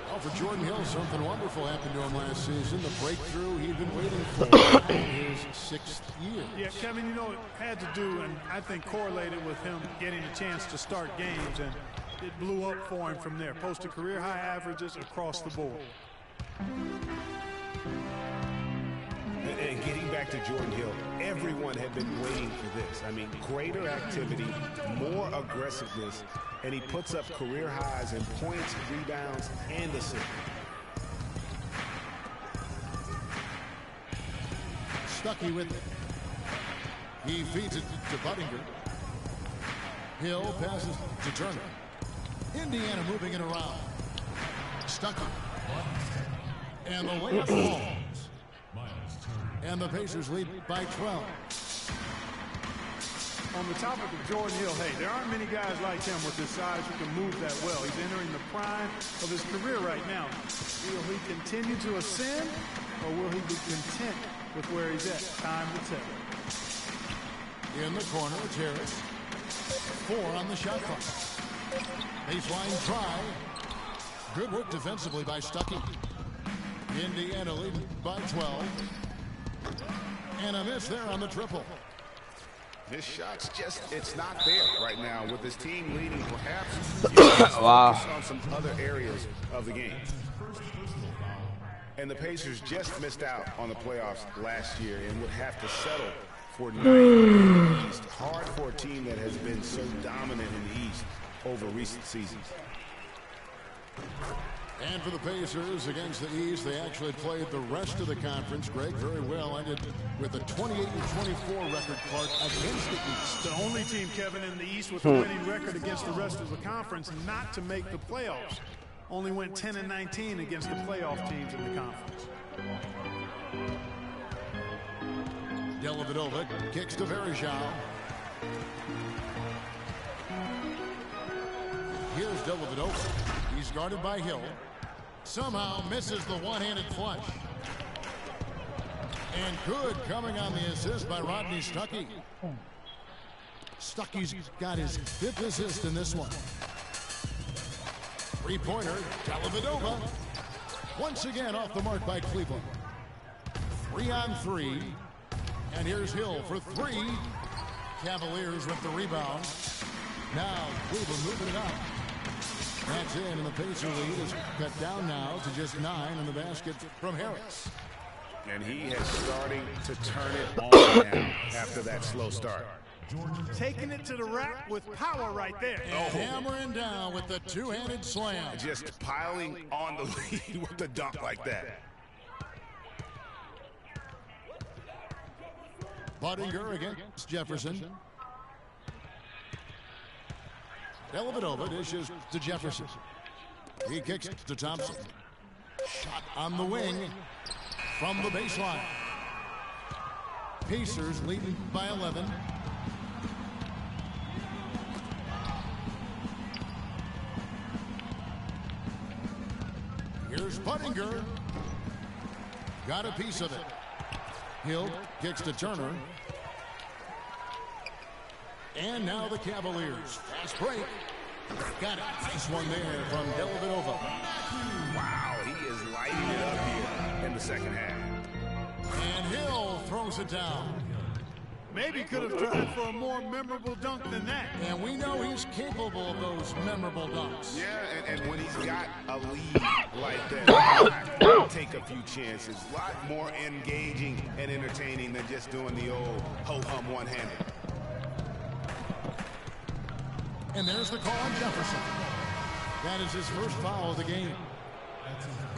Well, for Jordan Hill, something wonderful happened to him last season. The breakthrough he'd been waiting for in his 6th year. Yeah, Kevin, you know, it had to do, and I think correlated with him getting a chance to start games, and it blew up for him from there. Posted career-high averages across the board. And getting back to Jordan Hill, everyone had been waiting for this. I mean, greater activity, more aggressiveness, and he puts up career highs in points, rebounds, and assists. Stuckey with it. He feeds it to Buttinger. Hill passes to Turner. Indiana moving it around. Stuckey. And the layup falls. And the Pacers lead by 12. On the topic of Jordan Hill, hey, there aren't many guys like him with his size who can move that well. He's entering the prime of his career right now. Will he continue to ascend, or will he be content with where he's at? Time to tell. In the corner, it's Harris. 4 on the shot clock. Baseline try. Good work defensively by Stuckey. Indiana leading by 12. And a miss there on the triple. His shot's just, it's not there right now. With his team leading, perhaps wow. On some other areas of the game. And the Pacers just missed out on the playoffs last year and would have to settle for 9th in the East. Hard for a team that has been so dominant in the East over recent seasons. And for the Pacers against the East, they actually played the rest of the conference, Greg, very well. Ended with a 28-24 record, Clark, against the East. The only team, Kevin, in the East with a winning record against the rest of the conference not to make the playoffs. Only went 10-19 against the playoff teams in the conference. Dellavedova kicks to Verejao. Here's Dellavedova. He's guarded by Hill. Somehow misses the one-handed flush. And good coming on the assist by Rodney Stuckey. Stuckey's got his 5th assist in this one. 3-pointer, Dellavedova. Once again off the mark by Cleveland. 3 on 3. And here's Hill for 3. Cavaliers with the rebound. Now Cleveland moving it up. That's in, and the Pacer lead is cut down now to just 9 in the basket from Harris. And he is starting to turn it on now after that slow start. Taking it to the rack with power right there. And hammering down with the 2-handed slam. Just piling on the lead with the dunk like that. Buttinger against Jefferson. Dellavedova dishes to Jefferson. He kicks to Thompson. Shot on the wing from the baseline. Pacers leading by 11. Here's Buttinger. Got a piece of it. Hill kicks to Turner. And now the Cavaliers. Fast break. Got it. Nice one there from Dellavedova. Wow, he is lighting it up here in the second half. And Hill throws it down. Maybe could have tried for a more memorable dunk than that. And we know he's capable of those memorable dunks. Yeah, and when he's got a lead like that, he'll take a few chances. A lot more engaging and entertaining than just doing the old ho-hum one-handed. And there's the call on Jefferson. That is his first foul of the game.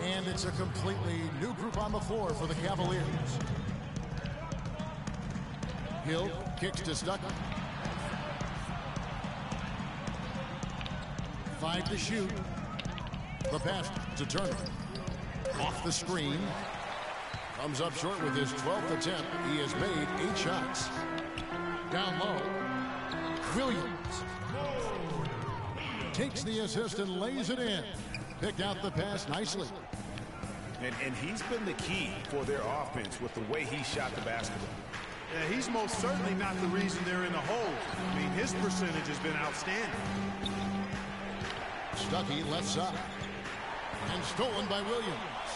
And it's a completely new group on the floor for the Cavaliers. Hill kicks to Stuckey. 5 to shoot. The pass to Turner. Off the screen. Comes up short with his 12th attempt. He has made 8 shots. Down low. Williams takes the assist and lays it in. Picked out the pass nicely. And he's been the key for their offense with the way he shot the basketball. Yeah, he's most certainly not the reason they're in the hole. I mean, his percentage has been outstanding. Stuckey left side. And stolen by Williams.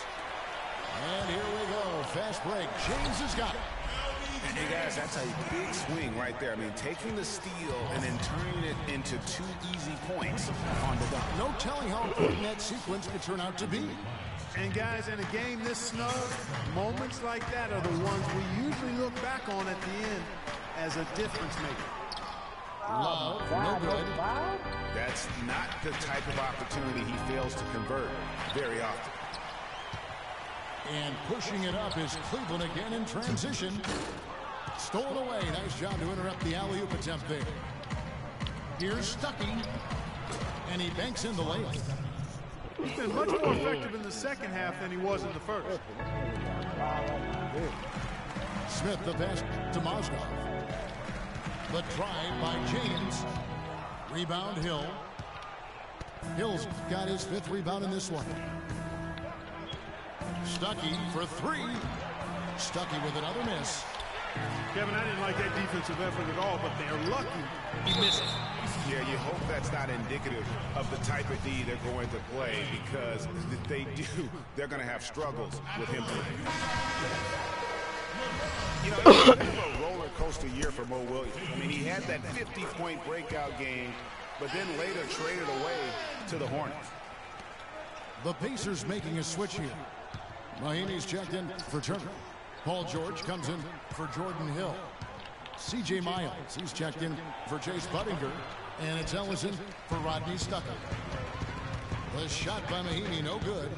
And here we go. Fast break. James has got it. Hey, guys, that's a big swing right there. I mean, taking the steal and then turning it into 2 easy points on the dunk. No telling how important that sequence could turn out to be. And guys, in a game this snug, moments like that are the ones we usually look back on at the end as a difference maker. Love, no good. That's not the type of opportunity he fails to convert very often. And pushing it up is Cleveland again in transition. Stolen away. Nice job to interrupt the alley-oop attempt there. Here's Stuckey. And he banks in the layup. He's been much more effective in the second half than he was in the first. Smith the pass to Mozgov. The drive by James. Rebound Hill. Hill's got his 5th rebound in this one. Stuckey for 3. Stuckey with another miss. Kevin, I didn't like that defensive effort at all, but they're lucky he missed it. Yeah, you hope that's not indicative of the type of D they're going to play, because if they do, they're going to have struggles with him playing. You know, it's been a roller coaster year for Mo Williams. I mean, he had that 50-point breakout game, but then later traded away to the Hornets. The Pacers making a switch here. Mahinmi's checked in for Turner. Paul George comes in for Jordan Hill. C.J. Miles, he's checked in for Chase Buttinger. And it's Ellison for Rodney Stuckey. The shot by Mahinmi, no good.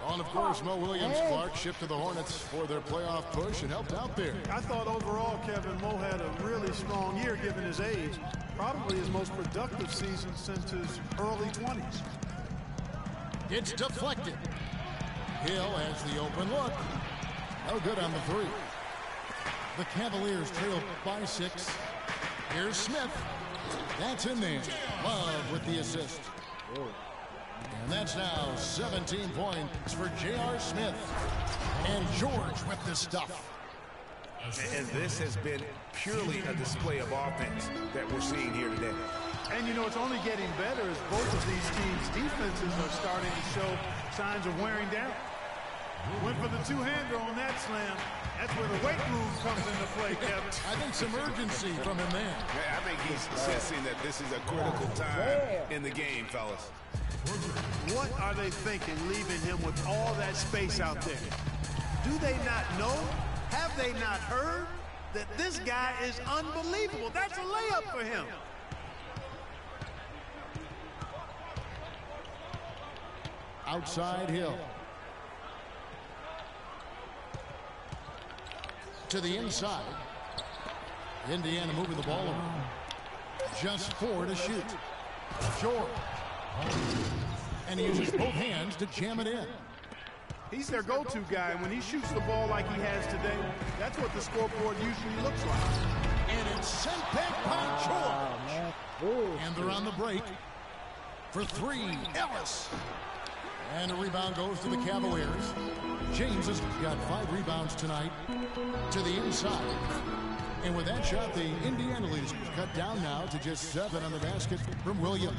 On, of course, Mo Williams. Clark shipped to the Hornets for their playoff push and helped out there. I thought overall, Kevin, Mo had a really strong year given his age. Probably his most productive season since his early 20s. It's deflected. Hill has the open look. No good on the 3. The Cavaliers trail by 6. Here's Smith. That's in there. Love with the assist. And that's now 17 points for J.R. Smith. And George with the stuff. And this has been purely a display of offense that we're seeing here today. And, you know, it's only getting better as both of these teams' defenses are starting to show signs of wearing down. Went for the two-hander on that slam. That's where the weight room comes into play, Kevin. I think some urgency from him there. I think he's sensing that this is a critical time in the game, fellas. What are they thinking, leaving him with all that space out there? Do they not know? Have they not heard that this guy is unbelievable? That's a layup for him. Outside Hill. To the inside. Indiana moving the ball around. Just 4 to shoot. George. And he uses both hands to jam it in. He's their go-to guy, and when he shoots the ball like he has today, that's what the scoreboard usually looks like. And it's sent back by George. And they're on the break for three. Ellis. And a rebound goes to the Cavaliers. James has got 5 rebounds tonight to the inside. And with that shot, the Indiana leaders cut down now to just 7 on the basket from Williams.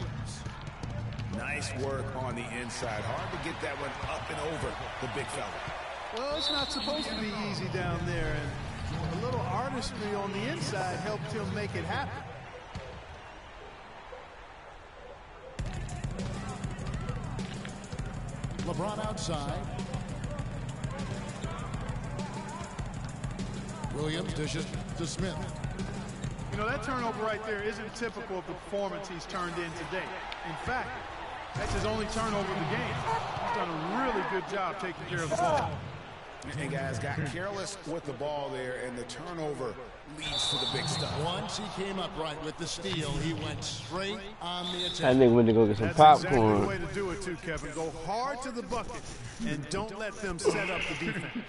Nice work on the inside. Hard to get that one up and over the big fella. Well, it's not supposed to be easy down there, and a little artistry on the inside helped him make it happen. LeBron outside. Williams dishes to Smith. You know, that turnover right there isn't typical of the performance he's turned in today. In fact, that's his only turnover of the game. He's done a really good job taking care of the ball. And guys got careless with the ball there, and the turnover leads to the big stuff. Once he came up right with the steal, he went straight on the attack. That nigga went to go get some That's popcorn. exactly the way to do it too, Kevin. Go hard to the bucket and don't let them set up the defense.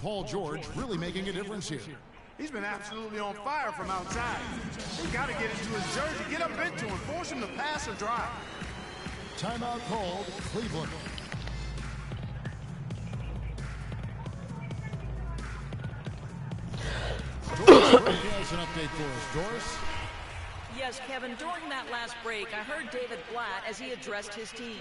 Paul George really making a difference here. He's been absolutely on fire from outside. He's got to get into his jersey, get up into him, force him to pass or drive. Timeout called, Cleveland. Doris has an update for us. Doris? Yes, Kevin, during that last break, I heard David Blatt as he addressed his team.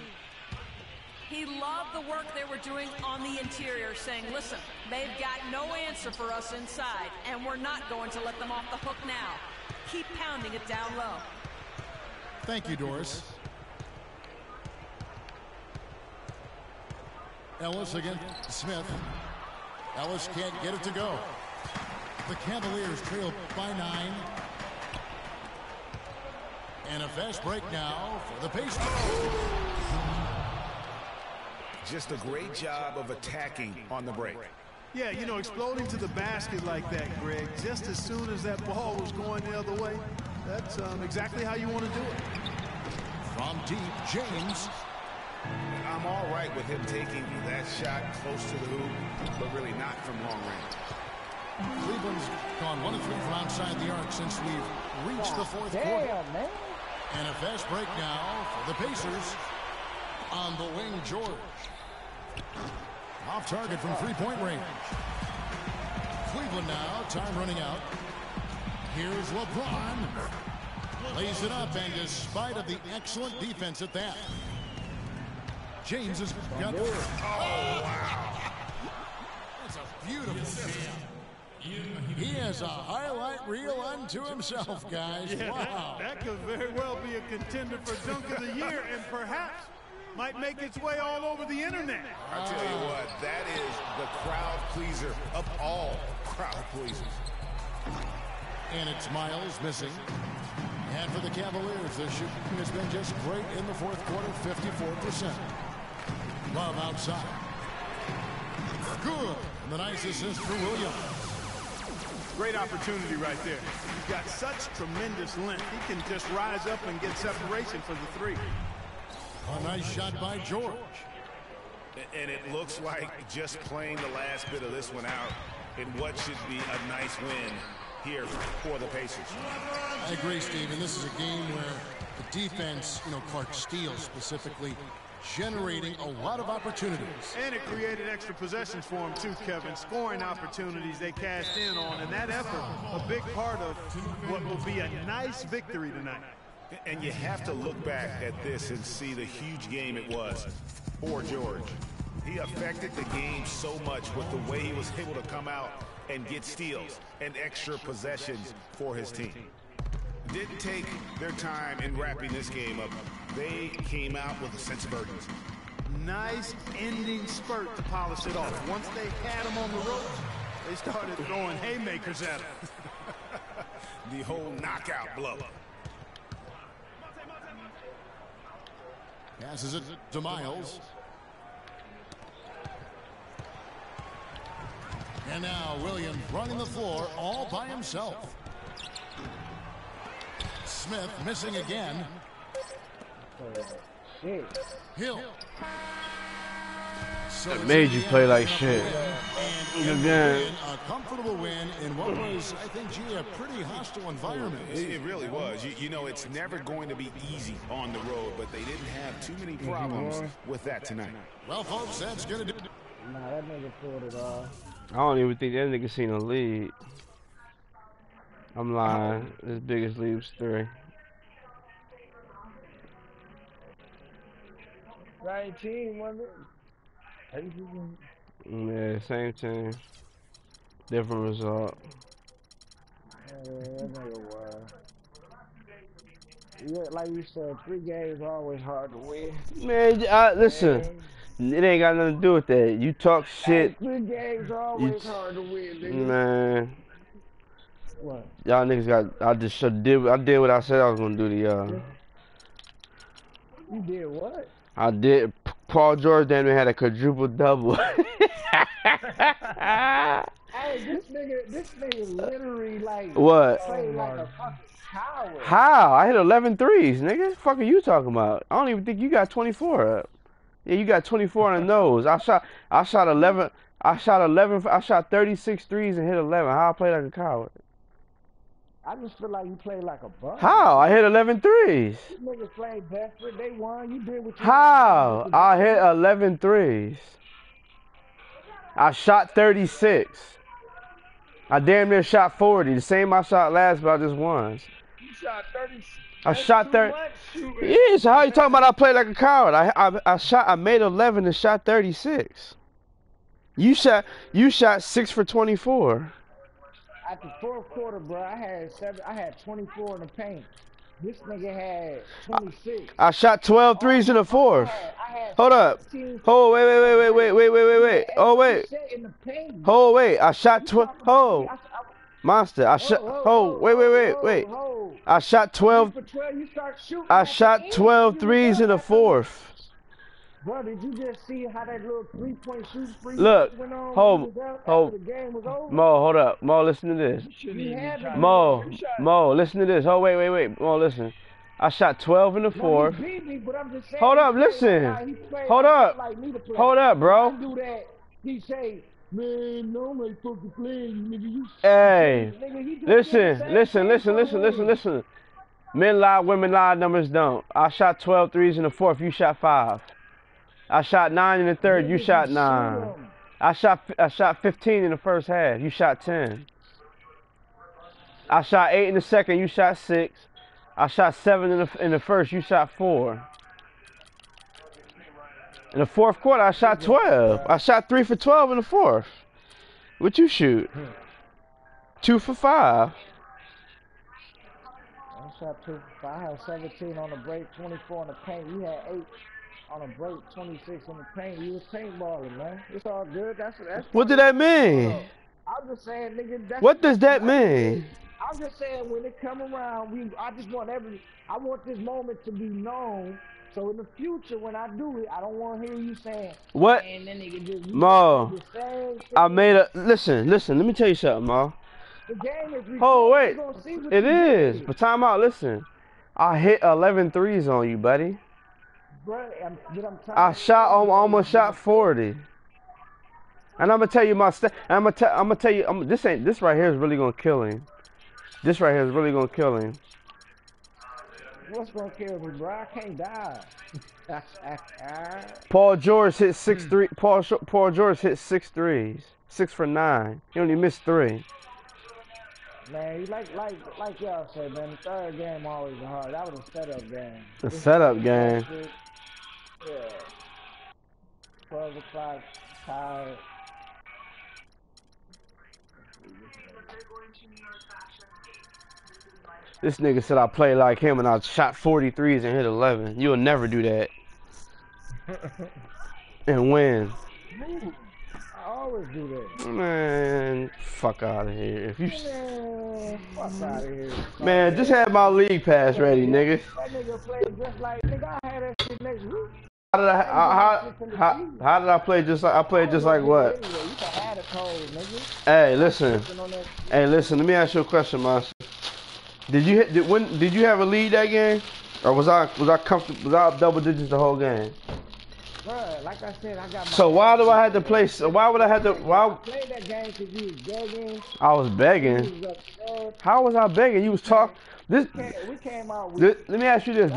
He loved the work they were doing on the interior, saying, listen, they've got no answer for us inside, and we're not going to let them off the hook now. Keep pounding it down low. Thank you, Doris. Ellis against Smith. Ellis can't get it to go. The Cavaliers trail by 9. And a fast break now for the Pacers. Just a great job of attacking on the break. Yeah, you know, exploding to the basket like that, Greg, just as soon as that ball was going the other way, that's exactly how you want to do it. From deep, James. I'm all right with him taking that shot close to the hoop, but really not from long range. Cleveland's gone 1 of 3 from outside the arc since we've reached the fourth quarter. Man. And a fast break now for the Pacers. On the wing, George. Off target from 3-point range. Cleveland now, time running out. Here's LeBron. Lays it up, and despite of the excellent defense at that, James has got... Oh, wow. That's a beautiful jam. He has a highlight reel unto himself, guys. Yeah, wow. that could very well be a contender for Dunk of the Year, and perhaps might make its way all over the internet. I'll tell you what, that is the crowd pleaser of all crowd pleasers. And it's Miles missing. And for the Cavaliers, their shooting has been just great in the fourth quarter, 54%. Love outside. Good. And the nice assist for Williams. Great opportunity right there. He's got such tremendous length. He can just rise up and get separation for the 3. A nice shot by George. And it looks like just playing the last bit of this one out in what should be a nice win here for the Pacers. I agree, Steve. And this is a game where the defense, Clark Steele specifically, generating a lot of opportunities. And it created extra possessions for him too, Kevin. Scoring opportunities they cashed in on. And that effort, a big part of what will be a nice victory tonight. And you have to look back at this and see the huge game it was for George. He affected the game so much with the way he was able to come out and get steals and extra possessions for his team. Didn't take their time in wrapping this game up. They came out with a sense of urgency. Nice ending spurt to polish it off. Once they had him on the ropes, they started throwing haymakers at him. The whole knockout blow. Passes it to Miles. And now Williams running the floor all by himself. Smith missing again. shit. Hill. So It made you play like shit. Again. A comfortable win in what was, I think, gee, a pretty hostile environment. It really was. You know, it's never going to be easy on the road, but they didn't have too many problems with that tonight. Well, folks, that's going to do. Nah, that nigga pulled it off. I don't even think that nigga seen a lead. I'm lying. His biggest lead was 3. 19, wasn't it? Yeah, same team. Different result. That nigga was. Yeah, like you said, 3 games are always hard to win. Man, listen. It ain't got nothing to do with that. You talk shit. 3 games are always hard to win, nigga. Man. What? Y'all niggas got. I did what I said I was gonna do to y'all. You did what? I did. Paul George damn near had a quadruple double. Hey, this nigga literally like What? played like a fucking coward. How? I hit 11 threes, nigga. What the fuck are you talking about? I don't even think you got 24 up. Yeah, you got 24 on the nose. I shot 11. I shot 36 threes and hit 11. How I play like a coward? I just feel like you played like a bum. How? I hit 11 threes. These niggas played desperate. They won. You did what you How? I hit 11 threes. I shot 36. I damn near shot 40. The same I shot last, but I just won. You shot 30. I shot 30. Yeah, so how you talking about I played like a coward? I made 11 and shot 36. You shot 6 for 24. At the 4th quarter, bro, I had 24 in the paint. This nigga had 26. I shot 12 threes in the 4th. Hold up. Hold, wait. Oh, wait. Hold, wait. I shot 12. Hold. Monster. I shot. Hold, wait. I shot 12. I shot 12 threes in the 4th. Bro, did you just see how that little 3-point shoot free Look, went on? hold. The game was over? Mo, hold up. Mo, listen to this. Mo, listen to this. Oh, wait. Mo, listen. I shot 12 in the 4th. Hold up, listen. Hold up, bro. He say, man, no, I ain't fucking playing, nigga. You hey, nigga, listen. Men lie, women lie, numbers don't. I shot 12 threes in the 4th. You shot 5. I shot 9 in the 3rd. You shot 9. I shot 15 in the 1st half. You shot 10. I shot 8 in the 2nd. You shot 6. I shot 7 in the 1st. You shot 4. In the 4th quarter, I shot 12. I shot 3 for 12 in the 4th. What you shoot? 2 for 5. I shot 2 for 5. I had 17 on the break, 24 in the paint. You had 8 on a break, 26 in the paint. You was paintballing, man. It's all good. That's what did that mean? I'm just saying, nigga. What does that mean? I'm just saying, when it come around, I want this moment to be known. So in the future, when I do it, I don't want to hear you saying, what? Man, that nigga just, Mo, I made a listen. Let me tell you something, Mo. The game is oh wait, it is. But time out. Listen, I hit 11 threes on you, buddy. Bro, almost shot 40. And I'm gonna tell you my I'm gonna tell you this right here is really gonna kill him. This right here is really gonna kill him. What's gonna kill me, bro? I can't die. Paul George hit 6 3. Paul George hit 6 threes. 6 for 9. He only missed 3. Man, like y'all said, man, the 3rd game always hard. That was a setup game. The setup game. Yeah. 12 o'clock, tired. This nigga said I played like him and I shot 40 threes and hit 11. You'll never do that. And win. I always do that. Man, fuck out of here. If you man, fuck out of here. Man, just have my league pass ready, nigga. That nigga played just like nigga. I had that shit next week. How did I play just like I played just like what? Hey, listen. Let me ask you a question, Monster. Did you have a lead that game? Or was I comfortable? Was I up double digits the whole game? Bruh, like I said, I got my. So why do I have to play? So why would I have to? Why? Play that game because you was begging. I was begging. How was I begging? You was talking. This. We came out. Let me ask you this.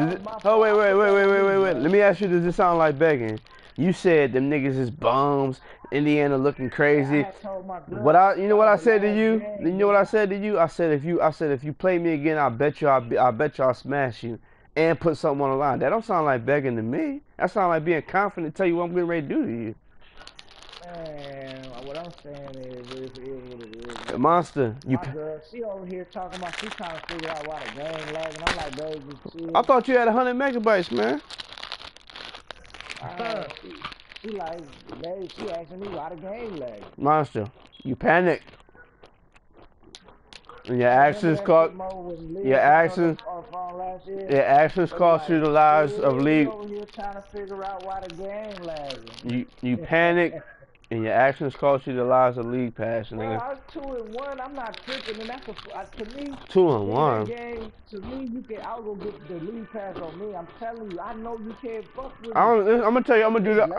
Oh wait. Let me ask you. Does this sound like begging? You said them niggas is bums. Indiana looking crazy. You know what I said to you? You know what I said to you? I said if you play me again, I bet you I'll smash you and put something on the line. That don't sound like begging to me. That sound like being confident. Tell you what I'm getting ready to do to you. Man, what I'm saying is what it is. Monster, you. My girl, she over here talking about she trying to figure out why the game lagging. I'm like, baby, I thought you had 100 megabytes, man. She like, babe, she asking me why the game lagging. Monster, you panicked. And your actions cost you the lives of league. Over here trying to figure out why the game lagging. You panicked, and your actions cost you the lives of league pass. Well, I was 2-1. I'm not tripping, and that's to me. 2-1. Game, to me, you can. I'll go get the league pass on me. I'm telling you, I know you can't fuck with me. I'm gonna tell you. I'm gonna do that.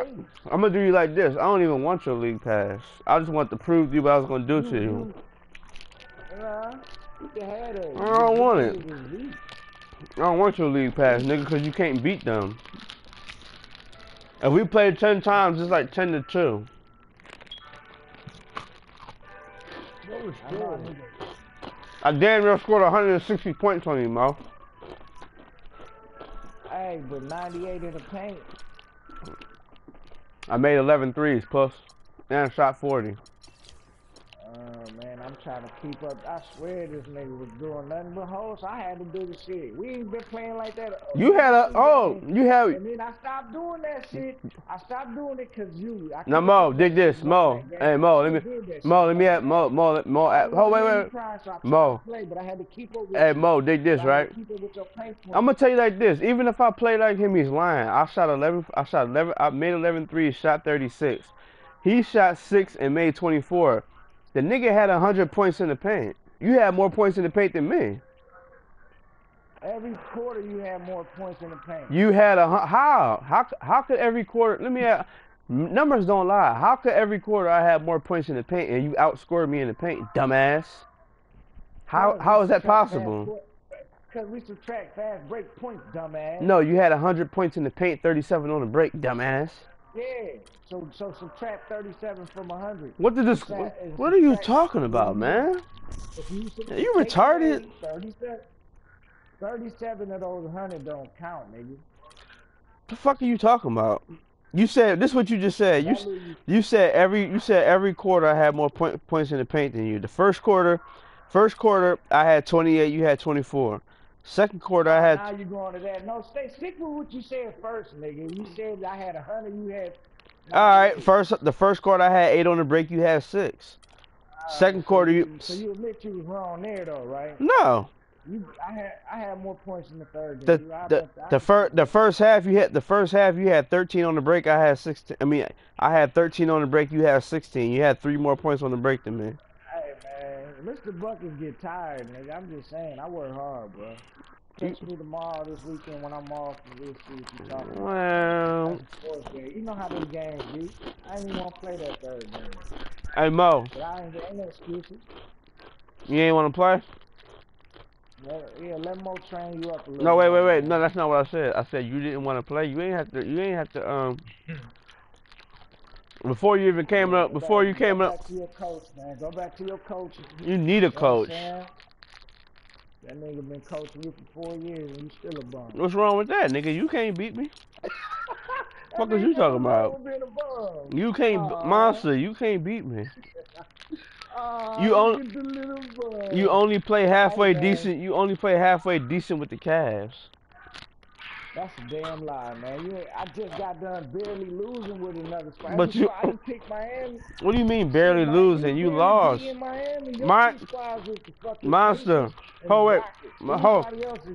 I'm gonna do you like this. I don't even want your league pass. I just want to prove to you what I was gonna do to you. You can have it. I don't want it. I don't want your league pass, nigga, because you can't beat them. If we played 10 times, it's like 10-2. I damn near scored 160 points on you, Mo. Hey, but 98 in the paint. I made 11 threes, plus, and shot 40. Man, I'm trying to keep up. I swear this nigga was doing nothing but hoes. I had to do the shit. We ain't been playing like that. You had a, you have. And then I stopped doing that shit. I stopped doing it because you. Now, Mo, dig this, Mo. Hey, Mo, let me add, Mo, hold, wait. Mo. But I had to keep up with hey, Mo, dig this, right? I'm gonna tell you like this. Even if I play like him, he's lying. I made 11 threes, shot 36. He shot 6 and made 24. The nigga had 100 points in the paint. You had more points in the paint than me. Every quarter you had more points in the paint. You had how could every quarter? Let me ask. Numbers don't lie. How could every quarter I have more points in the paint and you outscored me in the paint, dumbass? How is that possible? Because we subtract fast break points, dumbass. No, you had 100 points in the paint, 37 on the break, dumbass. Yeah. So subtract 37 from 100. What did this? What are you talking about, man? You retarded. 37 of those 100 don't count, nigga. The fuck are you talking about? You said this. Is what you just said. You said every quarter I had more points in the paint than you. The first quarter I had 28. You had 24. Second quarter I had. Now you going to that? No, stick with what you said first, nigga. You said I had 100. You had. Alright, the first quarter I had 8 on the break, you had 6. Second quarter you. So you admit you was wrong there, though, right? No. I had more points in the third. The first half you had 13 on the break. I had 16. I mean, I had 13 on the break. You had 16. You had 3 more points on the break than me. Hey man, Mr. Buckets get tired, nigga. I'm just saying, I work hard, bro. Catch me tomorrow this weekend when I'm off and we'll see what you talking about. Well, you know how them games be. I ain't even want to play that third game. Hey Mo. But I ain't no excuses. You ain't want to play? Yeah, let Mo train you up a little. No, wait. No, that's not what I said. I said you didn't want to play. You ain't have to. Before you even came up. Go back to your coach, man. Go back to your coach. You need a coach. That nigga been coaching you for 4 years and you still a bum. What's wrong with that, nigga? You can't beat me. What is you talking about? You can't, monster. You can't beat me. You only play halfway decent. You only play halfway decent with the Cavs. That's a damn lie, man. I just got done barely losing with another spot. But I didn't pick Miami. What do you mean barely losing? You lost. Monster. Hold wait.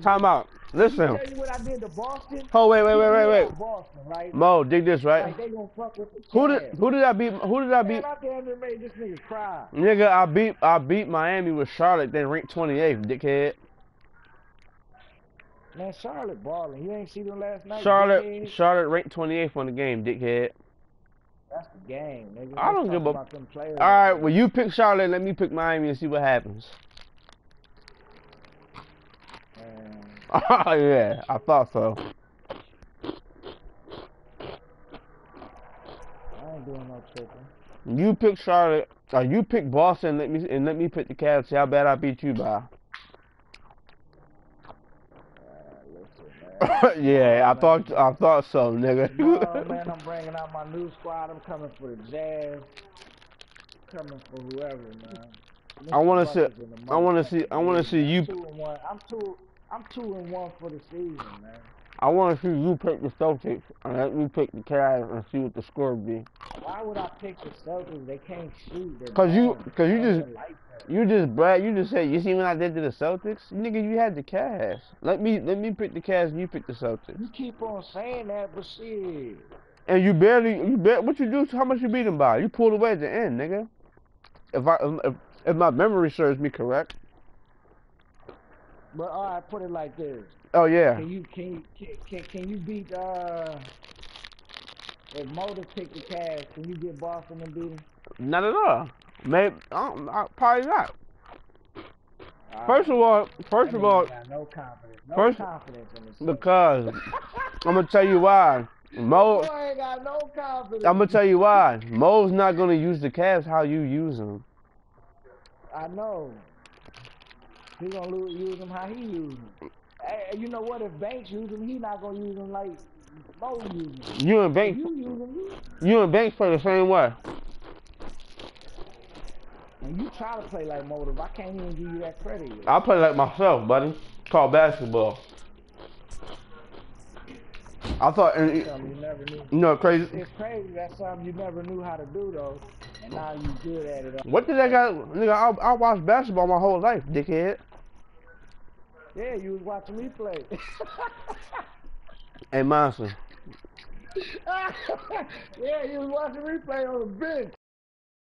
Time out. Listen. Wait. Boston, right? Mo, dig this, right? Like they gonna fuck with the who did I beat? Man, I damn near made this nigga cry. Nigga, I beat Miami with Charlotte, then ranked 28th, dickhead. Man, Charlotte balling. You ain't see them last night. Charlotte ranked 28th on the game, dickhead. That's the game, nigga. I don't give a. About them players. All right, well you pick Charlotte, let me pick Miami and see what happens. Oh yeah, I thought so. I ain't doing no tripping. You pick Charlotte, or you pick Boston, let me pick the Cavs. See how bad I beat you by. Listen, yeah, I thought so, nigga. No, man, I'm bringing out my new squad. I'm coming for the Jazz. Coming for whoever, man. I want to see you. I'm 2-1 for the season, man. I want to see you pick the Celtics and let me pick the Cavs and see what the score be. Why would I pick the Celtics? They can't shoot. Cause you just brag. You just said, you see what I did to the Celtics, nigga. You had the Cavs. Let me pick the Cavs and you pick the Celtics. You keep on saying that, but shit. And you bet. What you do? How much you beat them by? You pulled away at the end, nigga. If my memory serves me correct. But all right, put it like this. Oh yeah. Can you beat if Motor pick the Cavs? Can you get Boston and beat them? Not at all. Maybe probably not. First of all, got no confidence. Confidence in this. Because I'm gonna tell you why. Mo ain't got no confidence. I'm gonna tell you why. Mo's not gonna use the Cavs how you use them. I know. He gonna use them how he use them. Hey, you know what? If Banks use them, he not gonna use them like Mo use them. You and Banks. You and Banks play the same way. And you try to play like Motive. I can't even give you that credit yet. I play like myself, buddy. It's called basketball. I thought, and you never knew. You know, crazy. It's crazy. That's something you never knew how to do, though. And now you good at it. What did that guy? Nigga, I watched basketball my whole life, dickhead. Yeah, you was watching me play. Hey, Monster. Yeah, you was watching me play on the bench.